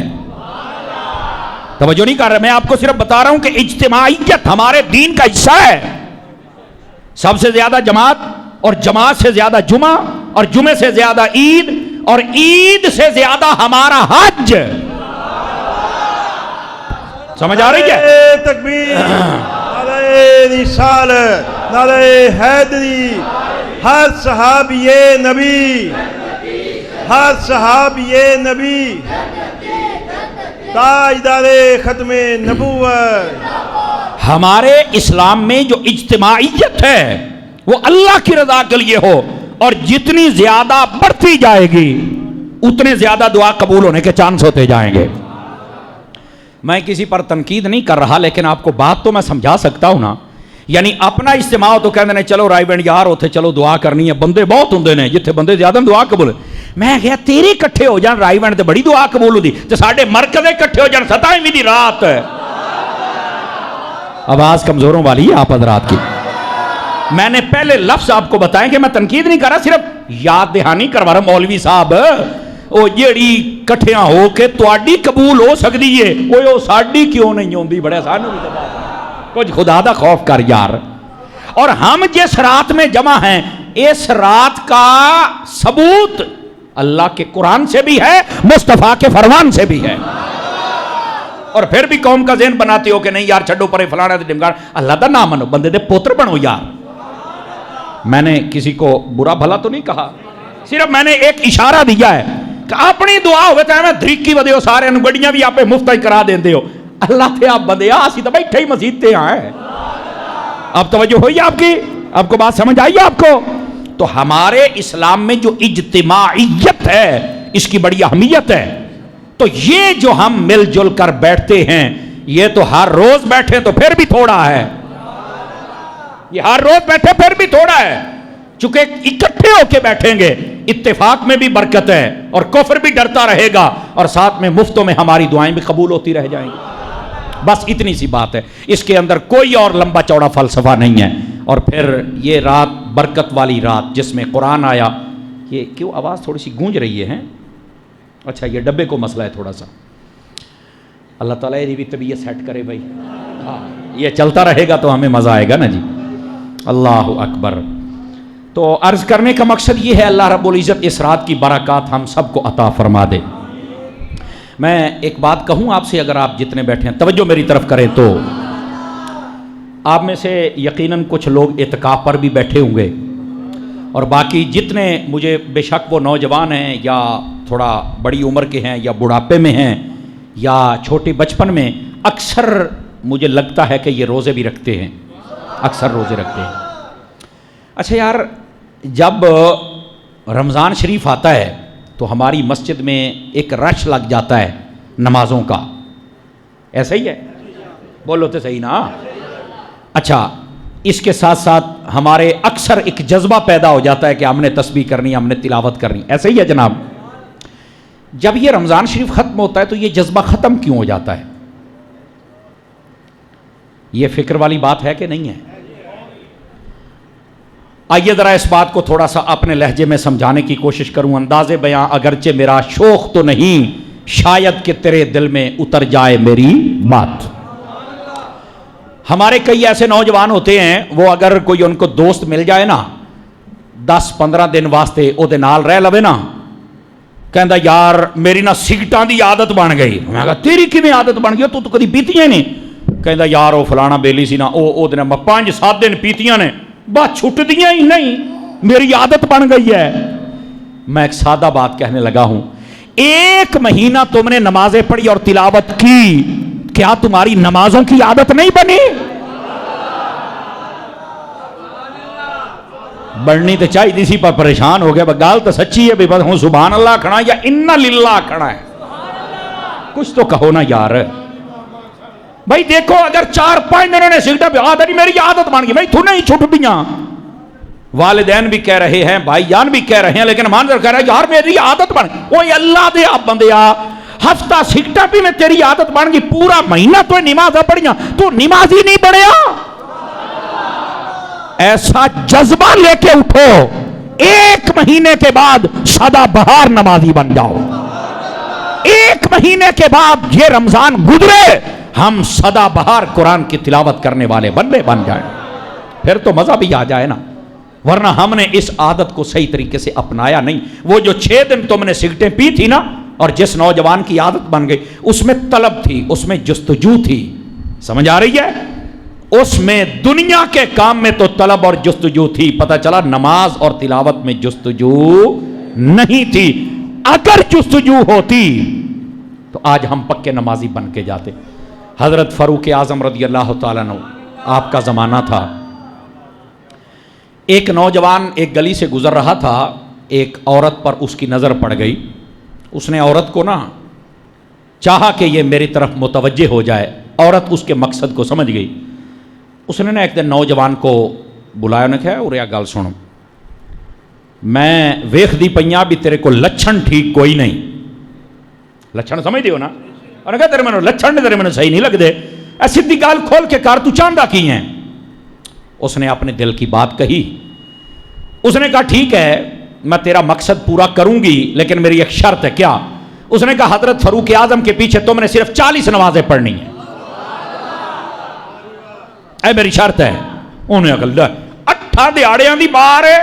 توجہ نہیں کر رہے، میں آپ کو صرف بتا رہا ہوں کہ اجتماعیت ہمارے دین کا حصہ ہے۔ سب سے زیادہ جماعت، اور جماعت سے زیادہ جمعہ، اور جمعے سے زیادہ عید، اور عید سے زیادہ ہمارا حج۔ سمجھ آ رہی ہے؟ تکبیر، نعرہ رسالت، نعرہ حیدری، ہر صحابی نبی، ہر صحابی نبی، تاجدار ختم نبوت۔ ہمارے اسلام میں جو اجتماعیت ہے وہ اللہ کی رضا کے لیے ہو، اور جتنی زیادہ بڑھتی جائے گی اتنے زیادہ دعا قبول ہونے کے چانس ہوتے جائیں گے۔ میں کسی پر تنقید نہیں کر رہا، لیکن آپ کو بات تو میں سمجھا سکتا ہوں نا۔ یعنی اپنا اجتماع ہو تو کہتے ہیں چلو رائی بینڈ یار ہوتے چلو دعا کرنی ہے، بندے بہت ہوندے نے، جتھے بندے زیادہ دعا قبول۔ میں کہا تیرے کٹھے ہو جان رائی بینڈ تے بڑی دعا قبول ہوندی، تے ساڈے مرکزے کٹھے ہو جان 27ویں دی رات۔ آواز کمزوروں والی ہے آپ حضرات کی۔ میں نے پہلے لفظ آپ کو بتائیں کہ میں تنقید نہیں کر رہا، صرف یاد دہانی کروا رہا۔ مولوی صاحب او جیڑی کٹھیاں ہو کے تواڈی قبول ہو سکدی ہے، او ساڈی کیوں نہیں ہوندی؟ بڑے سانو بھی کچھ خدا دا خوف کر یار۔ اور ہم جس رات میں جمع ہیں، اس رات کا ثبوت اللہ کے قرآن سے بھی ہے، مصطفیٰ کے فرمان سے بھی ہے۔ اور پھر بھی قوم کا ذہن بناتے ہو کہ نہیں یار چھڈو پرے فلانا تے ڈمکان، اللہ دا نام منو، بندے دے پوتر بنو یار۔ میں نے کسی کو برا بھلا تو نہیں کہا، صرف میں نے ایک اشارہ دیا ہے کہ اپنی دعا ہوئے تو میں دھریکی ودے ہو، سارے گڑیاں بھی آپ مفت ہی کرا دیندے ہو۔ اللہ تھے آپ بندے اسی تو بیٹھے ہی مسجد تے آئے۔ اب توجہ ہوئی آپ کی؟ آپ کو بات سمجھ آئی آپ کو؟ تو ہمارے اسلام میں جو اجتماعیت ہے اس کی بڑی اہمیت ہے۔ تو یہ جو ہم مل جل کر بیٹھتے ہیں، یہ تو ہر روز بیٹھے تو پھر بھی تھوڑا ہے، یہ ہر روز بیٹھے پھر بھی تھوڑا ہے، چونکہ اکٹھے ہو کے بیٹھیں گے اتفاق میں بھی برکت ہے، اور کفر بھی ڈرتا رہے گا، اور ساتھ میں مفتوں میں ہماری دعائیں بھی قبول ہوتی رہ جائیں گی۔ بس اتنی سی بات ہے، اس کے اندر کوئی اور لمبا چوڑا فلسفہ نہیں ہے۔ اور پھر یہ رات برکت والی رات جس میں قرآن آیا۔ یہ کیوں آواز تھوڑی سی گونج رہی ہے؟ اچھا یہ ڈبے کو مسئلہ ہے تھوڑا سا، اللہ تعالیٰ یہ بھی طبیعت سیٹ کرے بھائی، ہاں یہ چلتا رہے گا تو ہمیں مزہ آئے گا نا جی۔ اللہ اکبر۔ تو عرض کرنے کا مقصد یہ ہے، اللہ رب العزت اس رات کی برکات ہم سب کو عطا فرما دے۔ میں ایک بات کہوں آپ سے، اگر آپ جتنے بیٹھے ہیں توجہ میری طرف کریں تو آپ میں سے یقیناً کچھ لوگ اعتکاف پر بھی بیٹھے ہوں گے، اور باقی جتنے مجھے بے شک وہ نوجوان ہیں یا تھوڑا بڑی عمر کے ہیں یا بڑھاپے میں ہیں یا چھوٹے بچپن میں، اکثر مجھے لگتا ہے کہ یہ روزے بھی رکھتے ہیں، اکثر روزے رکھتے ہیں۔ اچھا یار، جب رمضان شریف آتا ہے تو ہماری مسجد میں ایک رش لگ جاتا ہے نمازوں کا، ایسا ہی ہے؟ بولو تو صحیح نا؟ اچھا، اس کے ساتھ ساتھ ہمارے اکثر ایک جذبہ پیدا ہو جاتا ہے کہ ہم نے تسبیح کرنی، ہم نے تلاوت کرنی، ایسا ہی ہے جناب؟ جب یہ رمضان شریف ختم ہوتا ہے تو یہ جذبہ ختم کیوں ہو جاتا ہے؟ یہ فکر والی بات ہے کہ نہیں ہے؟ آئیے ذرا اس بات کو تھوڑا سا اپنے لہجے میں سمجھانے کی کوشش کروں۔ انداز بیاں اگرچہ میرا شوق تو نہیں، شاید کہ تیرے دل میں اتر جائے میری بات۔ ہمارے کئی ایسے نوجوان ہوتے ہیں، وہ اگر کوئی ان کو دوست مل جائے نا 10-15 دن واسطے او دے نال رہ لوے نا، کہندا یار میری نا سگٹاں دی عادت بن گئی۔ میں کہا تیری کیویں عادت بن گئی؟ تو کدی پیتیاں نہیں؟ کہندا یار او فلانا بیلی سی نا، او دن میں 5-7 دن پیتیاں نے، بات چھٹدیاں ہی نہیں، میری عادت بن گئی ہے۔ میں ایک سادہ بات کہنے لگا ہوں، 1 مہینہ تم نے نمازیں پڑھی اور تلاوت کی، کیا تمہاری نمازوں کی عادت نہیں بنی؟ بڑھنی تو چاہیے سی پر پریشان ہو گیا، گال تو سچی ہے بھی، بس ہوں سبحان اللہ کھڑا یا انا للہ کھڑا ہے، کچھ تو کہو نا یار۔ بھائی دیکھو اگر 4-5 دنوں نے سگٹا پہ عادت نہیں، میری عادت بن گئی، بھائی تو نہیں چھٹ دیاں۔ والدین بھی کہہ رہے ہیں، بھائی جان بھی کہہ رہے ہیں، لیکن مانظر کہہ رہا ہے یار میری عادت بن گئی۔ اوہ اللہ دے آپ بندیا، ہفتہ سگٹا پہ میں تیری عادت بن گئی، پورا مہینہ تو نمازیں پڑھیاں، تو نمازی نہیں پڑھیا۔ ایسا جذبہ لے کے اٹھو 1 مہینے کے بعد سدا بہار نمازی بن جاؤ. 1 مہینے کے بعد یہ رمضان گزرے ہم سدا بہار قرآن کی تلاوت کرنے والے بندے بن جائیں, پھر تو مزہ بھی آ جائے نا. ورنہ ہم نے اس عادت کو صحیح طریقے سے اپنایا نہیں. وہ جو 6 دن تم نے سگریٹیں پی تھی نا, اور جس نوجوان کی عادت بن گئی, اس میں طلب تھی, اس میں جستجو تھی. سمجھ آ رہی ہے؟ اس میں دنیا کے کام میں تو طلب اور جستجو تھی, پتہ چلا نماز اور تلاوت میں جستجو نہیں تھی. اگر جستجو ہوتی تو آج ہم پکے نمازی بن کے جاتے. حضرت فاروق اعظم رضی اللہ تعالیٰ عنہ, آپ کا زمانہ تھا. ایک نوجوان ایک گلی سے گزر رہا تھا, ایک عورت پر اس کی نظر پڑ گئی. اس نے عورت کو نا چاہا کہ یہ میری طرف متوجہ ہو جائے. عورت اس کے مقصد کو سمجھ گئی. اس نے نا ایک دن نوجوان کو بلایا, انہیں کہا اور گل سن, میں ویخ دی پئیاں بھی تیرے کو لچھن ٹھیک کوئی نہیں. لچھن سمجھ دیو نا؟ انہیں کہا تیرے میں لچھن تیرے میں صحیح نہیں لگ دے, ایسی دی گال کھول کے کار تو چاندہ کی ہیں. اس نے اپنے دل کی بات کہی. اس نے کہا ٹھیک ہے میں تیرا مقصد پورا کروں گی, لیکن میری ایک شرط ہے. کیا؟ اس نے کہا حضرت فاروق اعظم کے پیچھے تم نے صرف 40 نمازیں پڑھنی ہیں. اے میری شرط ہے. انہیں کہا 8 دیہڑیاں دی بار ہے,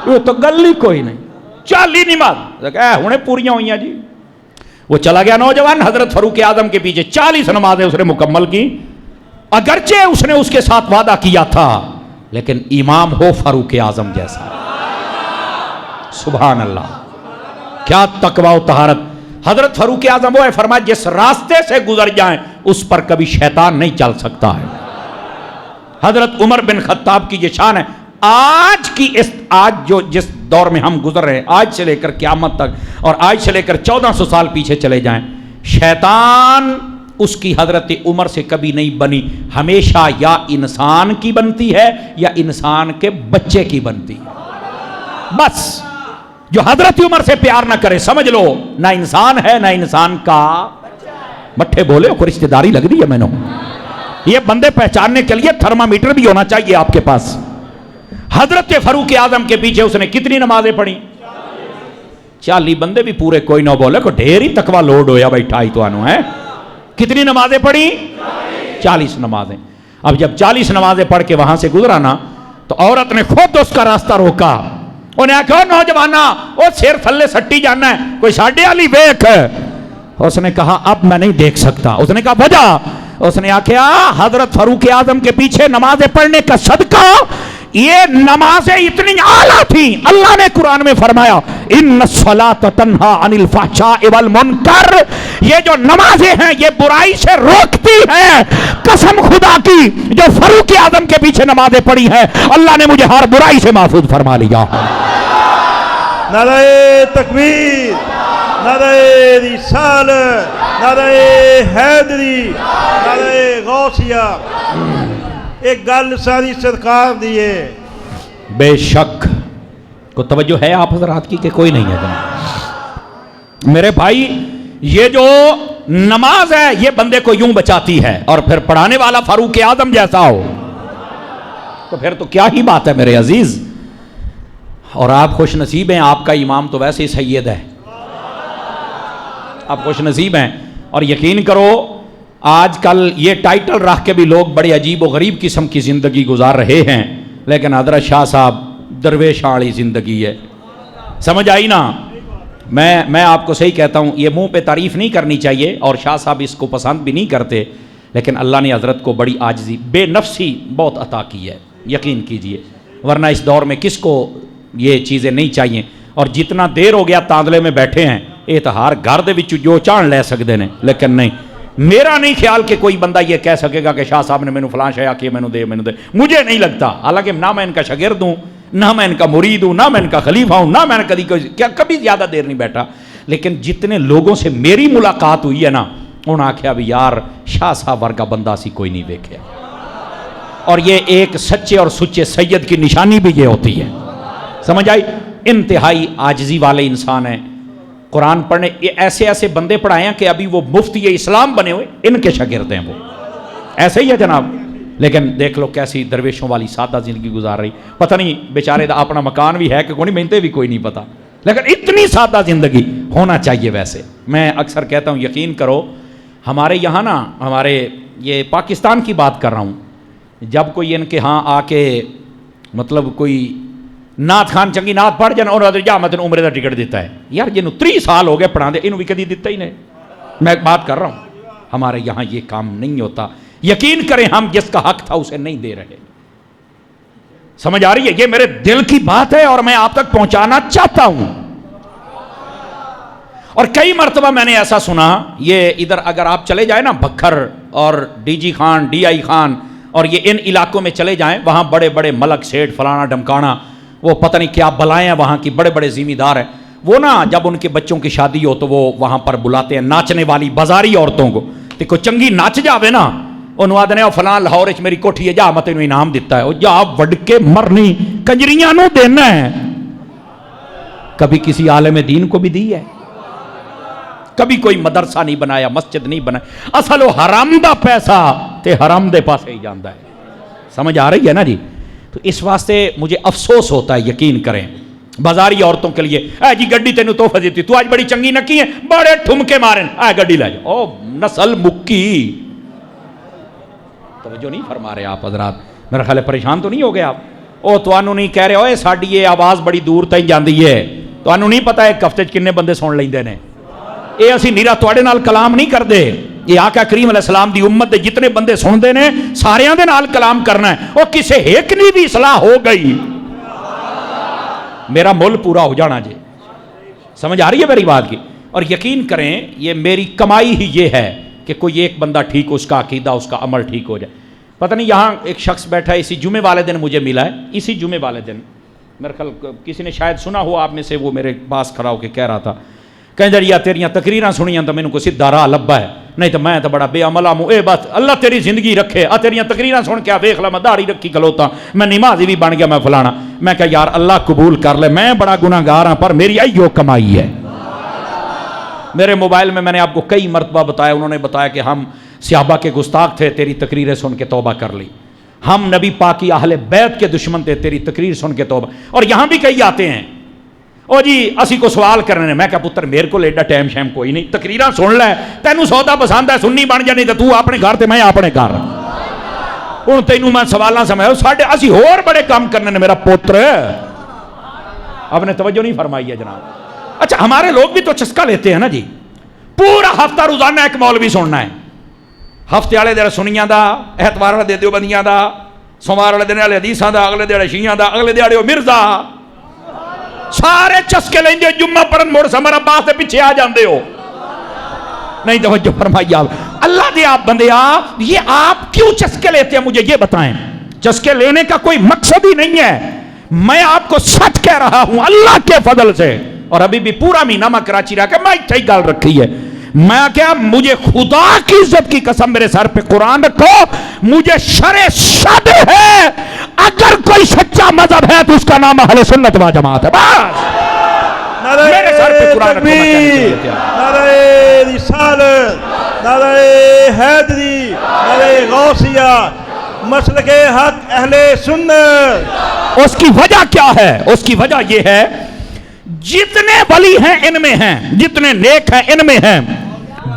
وہ تو گل ہی کوئی نہیں, 40 نماز ہنے پوریاں ہوئی ہیں جی. وہ چلا گیا نوجوان حضرت فاروق اعظم کے پیچھے, 40 نمازیں اس نے مکمل کی. اگرچہ اس نے اس کے ساتھ وعدہ کیا تھا, لیکن امام ہو فاروق اعظم جیسا. سبحان اللہ, کیا تقوی و طہارت. حضرت فاروق اعظم وہ ہے, فرمایا جس راستے سے گزر جائیں اس پر کبھی شیطان نہیں چل سکتا ہے. حضرت عمر بن خطاب کی یہ شان ہے. آج جو جس دور میں ہم گزر رہے ہیں, آج سے لے کر قیامت تک, اور آج سے لے کر 1400 سال پیچھے چلے جائیں, شیطان اس کی حضرت عمر سے کبھی نہیں بنی. ہمیشہ یا انسان کی بنتی ہے یا انسان کے بچے کی بنتی ہے. بس جو حضرت عمر سے پیار نہ کرے سمجھ لو نہ انسان ہے نہ انسان کا مٹھے بولے کو رشتہ داری لگ رہی ہے. میں نے یہ بندے پہچاننے کے لیے تھرمامیٹر بھی ہونا چاہیے آپ کے پاس. حضرت فاروق اعظم کے پیچھے اس نے کتنی نمازیں پڑھی؟ 40 بندے بھی پورے کوئی نہ بولے کو ڈھیر ہی تقوی لوڈ ہویا بیٹھا ہی تو آنو ہے. کتنی نمازیں پڑھی؟ 40 نمازیں. اب جب 40 نمازیں پڑھ کے وہاں سے گزرا نا, تو عورت نے خود اس کا راستہ روکا. انہیں کہا نوجوانہ وہ سیر تھلے سٹی جانا ہے, کوئی ساڑھے والی ویک. اس نے کہا اب میں نہیں دیکھ سکتا. اس نے کہا وجہ؟ اس نے کہا حضرت فاروق اعظم کے پیچھے نمازیں پڑھنے کا صدقہ یہ نمازیں اتنی اعلیٰ تھیں. اللہ نے قرآن میں فرمایا ان الصلاۃ تنہا عن الفحشاء والمنکر, یہ جو نمازیں ہیں یہ برائی سے روکتی ہیں. قسم خدا کی جو فاروق اعظم کے پیچھے نمازیں پڑھی ہیں اللہ نے مجھے ہر برائی سے محفوظ فرما لیا. نعرہ تکبیر, نعرہ رسالت, نعرہ حیدری, نعرہ غوثیہ. ایک گل ساری سرکار دیے. بے شک کو توجہ ہے آپ حضرات کی کہ کوئی نہیں ہے جناب میرے بھائی. یہ جو نماز ہے یہ بندے کو یوں بچاتی ہے, اور پھر پڑھانے والا فاروق اعظم جیسا ہو تو پھر تو کیا ہی بات ہے میرے عزیز. اور آپ خوش نصیب ہیں, آپ کا امام تو ویسے ہی سید ہے. آپ خوش نصیب ہیں. اور یقین کرو آج کل یہ ٹائٹل رکھ کے بھی لوگ بڑے عجیب و غریب قسم کی زندگی گزار رہے ہیں, لیکن حضرت شاہ صاحب درویشاں والی زندگی ہے. سمجھ آئی نا؟ میں آپ کو صحیح کہتا ہوں, یہ منہ پہ تعریف نہیں کرنی چاہیے, اور شاہ صاحب اس کو پسند بھی نہیں کرتے, لیکن اللہ نے حضرت کو بڑی عاجزی بے نفسی بہت عطا کی ہے. یقین کیجئے, ورنہ اس دور میں کس کو یہ چیزیں نہیں چاہیے. اور جتنا دیر ہو گیا تاندلے میں بیٹھے ہیں, اتہار گھر دے وچ جو چان لے سکتے ہیں, لیکن نہیں, میرا نہیں خیال کہ کوئی بندہ یہ کہہ سکے گا کہ شاہ صاحب نے مینوں فلاں شے آکھی مینوں دے. مجھے نہیں لگتا, حالانکہ نہ میں ان کا شاگرد ہوں, نہ میں ان کا مرید ہوں, نہ میں ان کا خلیفہ ہوں, نہ میں نے کبھی زیادہ دیر نہیں بیٹھا, لیکن جتنے لوگوں سے میری ملاقات ہوئی ہے نا, انہوں نے آکھیا بھی یار شاہ صاحب ورگا بندہ سی کوئی نہیں دیکھا. اور یہ ایک سچے اور سچے سید کی نشانی بھی یہ ہوتی ہے. سمجھ آئی؟ انتہائی عاجزی والے انسان ہیں. قرآن پڑھنے ایسے بندے پڑھائے ہیں کہ ابھی وہ مفتی اسلام بنے ہوئے ان کے شاگرد ہیں. وہ ایسے ہی ہے جناب. لیکن دیکھ لو کیسی درویشوں والی سادہ زندگی گزار رہی. پتہ نہیں بیچارے دا اپنا مکان بھی ہے کہ کوئی مہنتے بھی کوئی نہیں پتا, لیکن اتنی سادہ زندگی ہونا چاہیے. ویسے میں اکثر کہتا ہوں یقین کرو ہمارے یہاں نا, ہمارے یہ پاکستان کی بات کر رہا ہوں, جب کوئی ان کے ہاں آ کے مطلب کوئی نعت خان چنگی نعت پڑھ جانا اور جا میں تینوں عمرے کا ٹکٹ دیتا ہے, یار جنہوں 3 سال ہو گئے پڑھا دے انہوں بھی کدی دیتا ہی نہیں. میں ایک بات کر رہا ہوں, ہمارے یہاں یہ کام نہیں ہوتا. یقین کریں ہم جس کا حق تھا اسے نہیں دے رہے. سمجھ آ رہی ہے؟ یہ میرے دل کی بات ہے اور میں آپ تک پہنچانا چاہتا ہوں. اور کئی مرتبہ میں نے ایسا سنا, یہ ادھر اگر آپ چلے جائیں نا بکھر اور D G Khan, D I Khan اور یہ ان علاقوں میں چلے جائیں, وہاں بڑے بڑے ملک سیٹھ فلانا ڈمکانا وہ پتہ نہیں کیا بلائیں ہیں وہاں کی, بڑے بڑے ذمہ دار ہیں. وہ نا جب ان کے بچوں کی شادی ہو تو وہ وہاں پر بلاتے ہیں ناچنے والی بازاری عورتوں کو, تو کوئی چنگی ناچ جاوے نا انہوں آدھنے او فلان لاہور میری کوٹھی ہے جا میں تینوں انعام دیتا ہے, جا وڈ کے مرنی کنجریاں نو دینا ہے. کبھی کسی عالم دین کو بھی دی ہے؟ کبھی کوئی مدرسہ نہیں بنایا, مسجد نہیں بنایا. اصل وہ حرام دا پیسہ تے حرام دے پاسے ہی جاندا ہے. سمجھ آ رہی ہے نا جی؟ تو اس واسطے مجھے افسوس ہوتا ہے, یقین کریں بازاری عورتوں کے لیے, اے جی گڈی تینوں تحفہ دیتی, تو آج بڑی چنگی نکی ہے, بڑے ٹھمکے مارن, اے گڈی لے جاؤ. او نسل مکی. توجہ نہیں فرما رہے آپ حضرات؟ میرا خیال ہے پریشان تو نہیں ہو گئے آپ؟ او توانوں نہیں کہہ رہے ہوئے ساڈی یہ آواز بڑی دور تائیں جاندی ہے, توانوں نہیں پتا ایک ہفتے کنے بندے سن لیندے نے. اے اسی نیرا تواڈے نال کلام نہیں کردے, یہ آقا کریم علیہ السلام دی امت دے جتنے بندے سندے نے ساریاں دے نال کلام کرنا ہے. او کسے ایک نہیں بھی اصلاح ہو گئی میرا مل پورا ہو جانا جی. سمجھ آ رہی ہے میری بات کی؟ اور یقین کریں یہ میری کمائی ہی یہ ہے کہ کوئی ایک بندہ ٹھیک ہو, اس کا عقیدہ اس کا عمل ٹھیک ہو جائے. پتہ نہیں یہاں ایک شخص بیٹھا ہے, اسی جمعے والے دن مجھے ملا ہے, اسی جمعے والے دن میرے خیال کسی نے شاید سنا ہو آپ میں سے, وہ میرے پاس کھڑا ہو کے کہہ رہا تھا کہیں جی تیریاں تقریراں سنیاں تو مینوں کو سیدھا راہ لبا ہے, نہیں تو میں تو بڑا بے عملہ ہوں. اے بس اللہ تیری زندگی رکھے, تیریاں تقریراں سن کے ویکھ لا میں داڑھی رکھی کھلوتا, میں نمازی بھی بن گیا, میں فلانا. میں کہا یار اللہ قبول کر لے, میں بڑا گناہگار ہاں پر میری ایو کمائی ہے. میرے موبائل میں نے آپ کو کئی مرتبہ بتایا, انہوں نے بتایا کہ ہم صحابہ کے گستاخ تھے, تیری تقریریں سن کے توبہ کر لی. ہم نبی پاک کی اہل بیت کے دشمن تھے, تیری تقریر سن کے توبہ. اور یہاں بھی کئی آتے ہیں, او جی اسی کو سوال کرنے. میں کہا پتر میرے کو ایڈا ٹائم شیم کوئی نہیں, تقریراں سن لے, تینوں سودا پسند ہے سننی بن جانی, تو اپنے گھر تے میں اپنے گھر. ہوں تینوں میں سوالاں سمجھا ساڈے اسی ہور بڑے کام کرنے نے میرا پوتر. آپ نے توجہ نہیں فرمائی ہے جناب. اچھا ہمارے لوگ بھی تو چسکا لیتے ہیں نا جی, پورا ہفتہ روزانہ ایک مولوی سننا ہے. ہفتے والے دن سنیاں دا, اتوار والے دن دیوبندیاں دا, سوموار والے دن حدیثاں دا, اگلے دن شیعیاں دا, اگلے دن مرزا, سارے چسکے لیندے جمعہ پڑھن مڑ سمر عباس دے پیچھے آ جاندے ہو. نہیں توجہ فرمائی آپ, اللہ دے آپ بندے آپ, یہ آپ کیوں چسکے لیتے ہیں مجھے یہ بتائیں. چسکے لینے کا کوئی مقصد ہی نہیں ہے, میں آپ کو سچ کہہ رہا ہوں اللہ کے فضل سے. اور ابھی بھی پورا مہینہ میں کراچی رہا کہ میں اتھے ہی گل رکھی ہے. میں کیا مجھے خدا کی عزت کی قسم میرے سر پہ قرآن رکھو, مجھے شرع شد ہے, اگر کوئی سچا مذہب ہے تو اس کا نام اہل سنت و جماعت ہے. بس میرے سر پہ قرآن رکھو. نعرہ رسالت, نعرہ حیدری, نعرہ غوثیہ, مسلک حق اہل سنت. اس کی وجہ کیا ہے؟ اس کی وجہ یہ ہے جتنے ولی ہیں ان میں ہیں, جتنے نیک ہیں ان میں ہیں,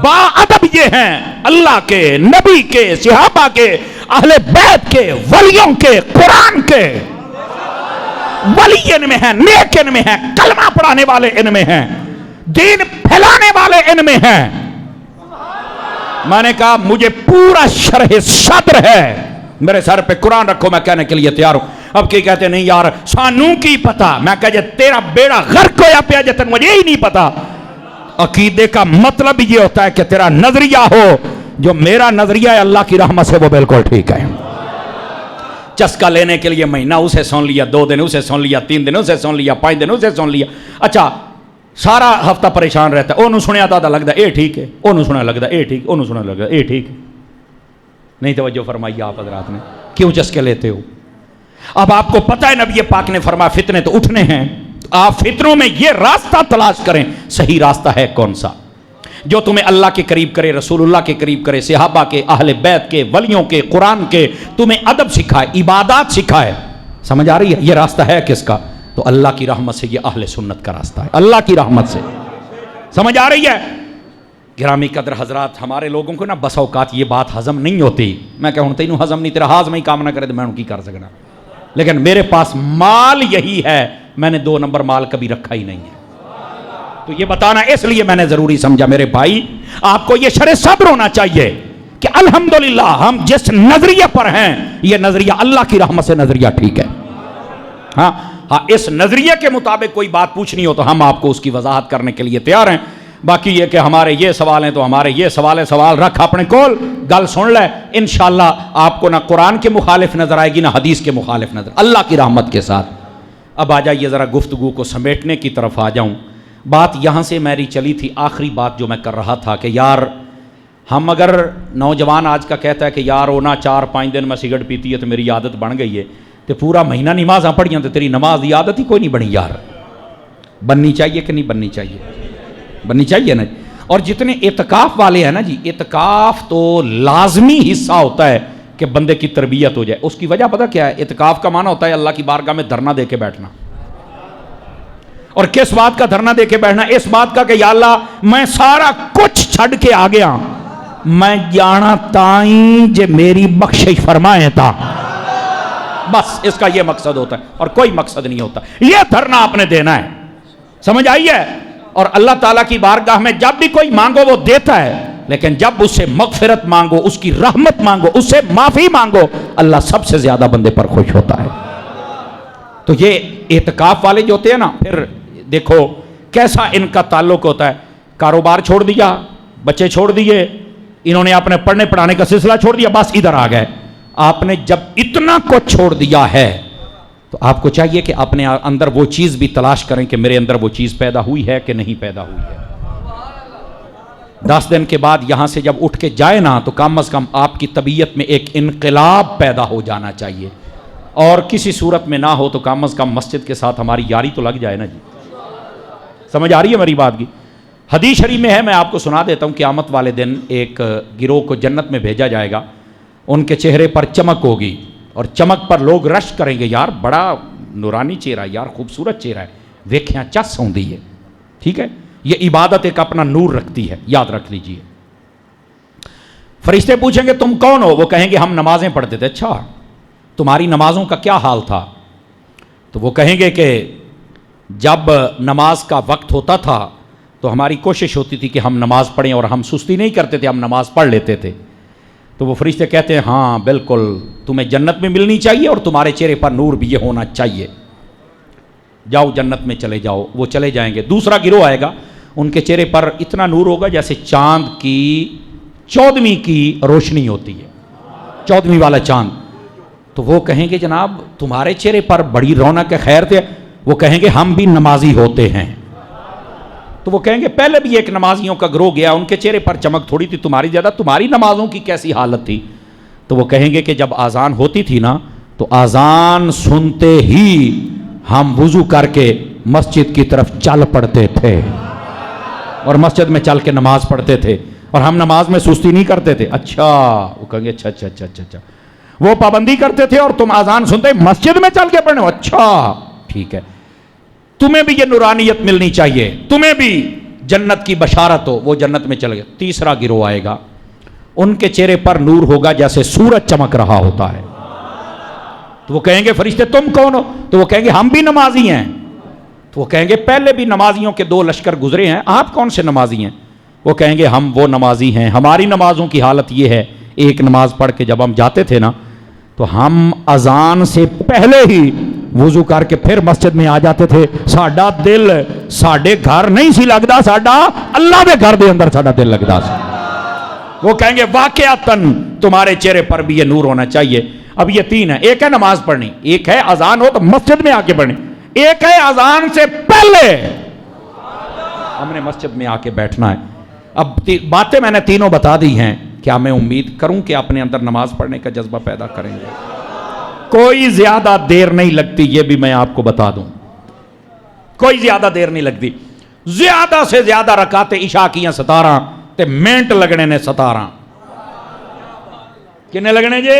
با ادب یہ ہیں اللہ کے, نبی کے, صحابہ کے, اہل بیت کے, ولیوں کے, قرآن کے. ولی ان میں ہیں, نیک ان میں ہیں, کلمہ پڑھانے والے ان میں ہیں, دین پھیلانے والے ان میں ہیں. میں نے کہا مجھے پورا شرح صدر ہے, میرے سر پہ قرآن رکھو, میں کہنے کے لیے تیار ہوں. اب کی کہتے نہیں یار سانوں کی پتا, میں کہا جے تیرا بیڑا غرق ہویا پیا جے تن مجھے ہی نہیں پتا. عقیدے کا مطلب یہ ہوتا ہے کہ تیرا نظریہ ہو, جو میرا نظریہ ہے اللہ کی رحمت سے وہ بالکل ٹھیک ہے. چسکا لینے کے لیے مہینہ اسے سن لیا, 2 دن اسے سن لیا, 3 دن اسے سن لیا, 5 دن اسے سن لیا. اچھا سارا ہفتہ پریشان رہتا ہے, انہوں سنیا تھا لگتا ہے اے ٹھیک ہے, انہوں سنیا لگتا ہے اے ٹھیک, انہوں سنیا لگتا ہے اے ٹھیک. نہیں توجہ فرمائی آپ حضرات نے, کیوں چسکے لیتے ہو؟ اب آپ کو پتہ ہے نبی پاک نے فرمایا فتنے تو اٹھنے ہیں, آپ فتنوں میں یہ راستہ تلاش کریں, صحیح راستہ ہے کون سا. جو تمہیں اللہ کے قریب کرے، رسول اللہ کے قریب کرے، صحابہ کے، اہل بیت کے، ولیوں کے، قرآن کے، تمہیں ادب سکھائے، عبادات سکھائے. سمجھ آ رہی ہے؟ یہ راستہ ہے کس کا؟ تو اللہ کی رحمت سے. یہ اہل سنت کا راستہ ہے، اللہ کی رحمت سے. سمجھ آ رہی ہے؟ گرامی قدر حضرات، ہمارے لوگوں کو نا بس اوقات یہ بات ہضم نہیں ہوتی. میں کہوں تینوں ہضم نہیں، تیرا ہاضم ہی کام نہ کرے تو میں ان کی کر سکنا. لیکن میرے پاس مال یہی ہے، میں نے 2 نمبر مال کبھی رکھا ہی نہیں ہے. تو یہ بتانا اس لیے میں نے ضروری سمجھا میرے بھائی، آپ کو یہ شرع صبر ہونا چاہیے کہ الحمدللہ ہم جس نظریے پر ہیں یہ نظریہ اللہ کی رحمت سے نظریہ ٹھیک ہے. ہاں اس نظریے کے مطابق کوئی بات پوچھنی ہو تو ہم آپ کو اس کی وضاحت کرنے کے لیے تیار ہیں. باقی یہ کہ ہمارے یہ سوال ہیں تو ہمارے یہ سوال ہے، سوال رکھ اپنے کول، گل سن لے. انشاءاللہ آپ کو نہ قرآن کے مخالف نظر آئے گی نہ حدیث کے مخالف نظر، اللہ کی رحمت کے ساتھ. اب آ جائیے ذرا گفتگو کو سمیٹنے کی طرف آ جاؤں. بات یہاں سے میری چلی تھی، آخری بات جو میں کر رہا تھا کہ یار ہم اگر نوجوان آج کا کہتا ہے کہ یار اونا 4-5 دن میں سگریٹ پیتی ہے تو میری عادت بن گئی ہے، تو پورا مہینہ نمازاں پڑھیاں تو تیری نماز کی عادت ہی کوئی نہیں بنی. یار بننی چاہیے کہ نہیں بننی چاہیے؟ بننی چاہیے نا. اور جتنے اعتکاف والے ہیں نا جی، اعتکاف تو لازمی حصہ ہوتا ہے کہ بندے کی تربیت ہو جائے. اس کی وجہ پتہ کیا ہے؟ اعتکاف کا معنی ہوتا ہے اللہ کی بارگاہ میں دھرنا دے کے بیٹھنا. اور کس بات کا دھرنا دے کے بیٹھنا؟ اس بات کا کہ یا اللہ میں سارا کچھ چھڑ کے آ گیا، میں جانا تائیں جے میری بخشش فرمائے تا. بس اس کا یہ مقصد ہوتا ہے اور کوئی مقصد نہیں ہوتا. یہ دھرنا آپ نے دینا ہے. سمجھ آئی ہے؟ اور اللہ تعالیٰ کی بارگاہ میں جب بھی کوئی مانگو وہ دیتا ہے، لیکن جب اس سے مغفرت مانگو، اس کی رحمت مانگو، اس سے معافی مانگو، اللہ سب سے زیادہ بندے پر خوش ہوتا ہے. تو یہ اعتکاف والے جو ہوتے ہیں نا، پھر دیکھو کیسا ان کا تعلق ہوتا ہے. کاروبار چھوڑ دیا، بچے چھوڑ دیے، انہوں نے اپنے پڑھنے پڑھانے کا سلسلہ چھوڑ دیا، بس ادھر آ گئے. آپ نے جب اتنا کچھ چھوڑ دیا ہے تو آپ کو چاہیے کہ اپنے اندر وہ چیز بھی تلاش کریں کہ میرے اندر وہ چیز پیدا ہوئی ہے کہ نہیں پیدا ہوئی ہے. 10 دن کے بعد یہاں سے جب اٹھ کے جائے نا تو کم از کم آپ کی طبیعت میں ایک انقلاب پیدا ہو جانا چاہیے. اور کسی صورت میں نہ ہو تو کم از کم مسجد کے ساتھ ہماری یاری تو لگ جائے نا جی. سمجھ آ رہی ہے میری بات کی؟ حدیث شریف میں ہے، میں آپ کو سنا دیتا ہوں. قیامت والے دن ایک گروہ کو جنت میں بھیجا جائے گا، ان کے چہرے پر چمک ہوگی اور چمک پر لوگ رشک کریں گے، یار بڑا نورانی چہرہ ہے، یار خوبصورت چہرہ ہے، ویکھیاں چس ہوندی ہے. ٹھیک ہے، یہ عبادت ایک اپنا نور رکھتی ہے، یاد رکھ لیجئے. فرشتے پوچھیں گے تم کون ہو؟ وہ کہیں گے ہم نمازیں پڑھتے تھے. اچھا تمہاری نمازوں کا کیا حال تھا؟ تو وہ کہیں گے کہ جب نماز کا وقت ہوتا تھا تو ہماری کوشش ہوتی تھی کہ ہم نماز پڑھیں اور ہم سستی نہیں کرتے تھے، ہم نماز پڑھ لیتے تھے. تو وہ فرشتے کہتے ہیں ہاں بالکل، تمہیں جنت میں ملنی چاہیے اور تمہارے چہرے پر نور بھی یہ ہونا چاہیے، جاؤ جنت میں چلے جاؤ. وہ چلے جائیں گے. دوسرا گروہ آئے گا، ان کے چہرے پر اتنا نور ہوگا جیسے چاند کی 14ویں کی روشنی ہوتی ہے، 14ویں والا چاند. تو وہ کہیں گے جناب تمہارے چہرے پر بڑی رونق ہے، خیر تھے. وہ کہیں گے ہم بھی نمازی ہوتے ہیں. تو وہ کہیں گے پہلے بھی ایک نمازیوں کا گروہ گیا، ان کے چہرے پر چمک تھوڑی تھی تمہاری زیادہ، تمہاری نمازوں کی کیسی حالت تھی؟ تو وہ کہیں گے کہ جب آذان ہوتی تھی نا تو آذان سنتے ہی ہم وضو کر کے مسجد کی طرف چل پڑتے تھے اور مسجد میں چل کے نماز پڑھتے تھے اور ہم نماز میں سستی نہیں کرتے تھے. اچھا وہ کہیں گے اچھا وہ پابندی کرتے تھے اور تم آذان سنتے مسجد میں چل کے پڑھنے. اچھا ٹھیک ہے، تمہیں بھی یہ نورانیت ملنی چاہیے، تمہیں بھی جنت کی بشارت ہو. وہ جنت میں چل گئے. تیسرا گروہ آئے گا، ان کے چہرے پر نور ہوگا جیسے سورج چمک رہا ہوتا ہے. تو وہ کہیں گے فرشتے تم کون ہو؟ تو وہ کہیں گے ہم بھی نمازی ہیں. تو وہ کہیں گے پہلے بھی نمازیوں کے 2 لشکر گزرے ہیں، آپ کون سے نمازی ہیں؟ وہ کہیں گے ہم وہ نمازی ہیں، ہماری نمازوں کی حالت یہ ہے، ایک نماز پڑھ کے جب ہم جاتے تھے نا تو ہم اذان سے پہلے ہی وضو کر کے پھر مسجد میں آ جاتے تھے. ساڈا دل ساڈے گھر نہیں سی لگدا، ساڈا اللہ دے گھر دے اندر ساڈا دل لگدا سی. وہ کہیں گے واقعتاً تمہارے چہرے پر بھی یہ نور ہونا چاہیے. اب یہ 3 ہے، ایک ہے نماز پڑھنی، ایک ہے اذان ہو تو مسجد میں آ کے پڑھنی، ایک ہے اذان سے پہلے ہم نے مسجد میں آ کے بیٹھنا ہے. اب باتیں میں نے تینوں بتا دی ہیں. کیا میں امید کروں کہ اپنے اندر نماز پڑھنے کا جذبہ پیدا کریں گے؟ کوئی زیادہ دیر نہیں لگتی، یہ بھی میں آپ کو بتا دوں، کوئی زیادہ دیر نہیں لگتی. زیادہ سے زیادہ رکعت عشاء کیاں 17 تے منٹ لگنے نے 17 کنے لگنے جے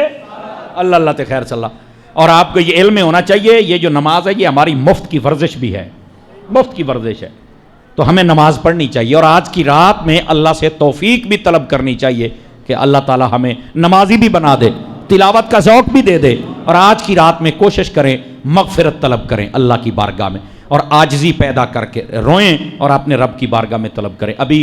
اللہ اللہ تے خیر صلی اللہ۔ اور آپ کو یہ علم ہونا چاہیے یہ جو نماز ہے یہ ہماری مفت کی ورزش بھی ہے، مفت کی ورزش ہے، تو ہمیں نماز پڑھنی چاہیے اور آج کی رات میں اللہ سے توفیق بھی طلب کرنی چاہیے کہ اللہ تعالی ہمیں نمازی بھی بنا دے، تلاوت کا ذوق بھی دے دے، اور آج کی رات میں کوشش کریں مغفرت طلب کریں اللہ کی بارگاہ میں، اور عاجزی پیدا کر کے روئیں اور اپنے رب کی بارگاہ میں طلب کریں۔ ابھی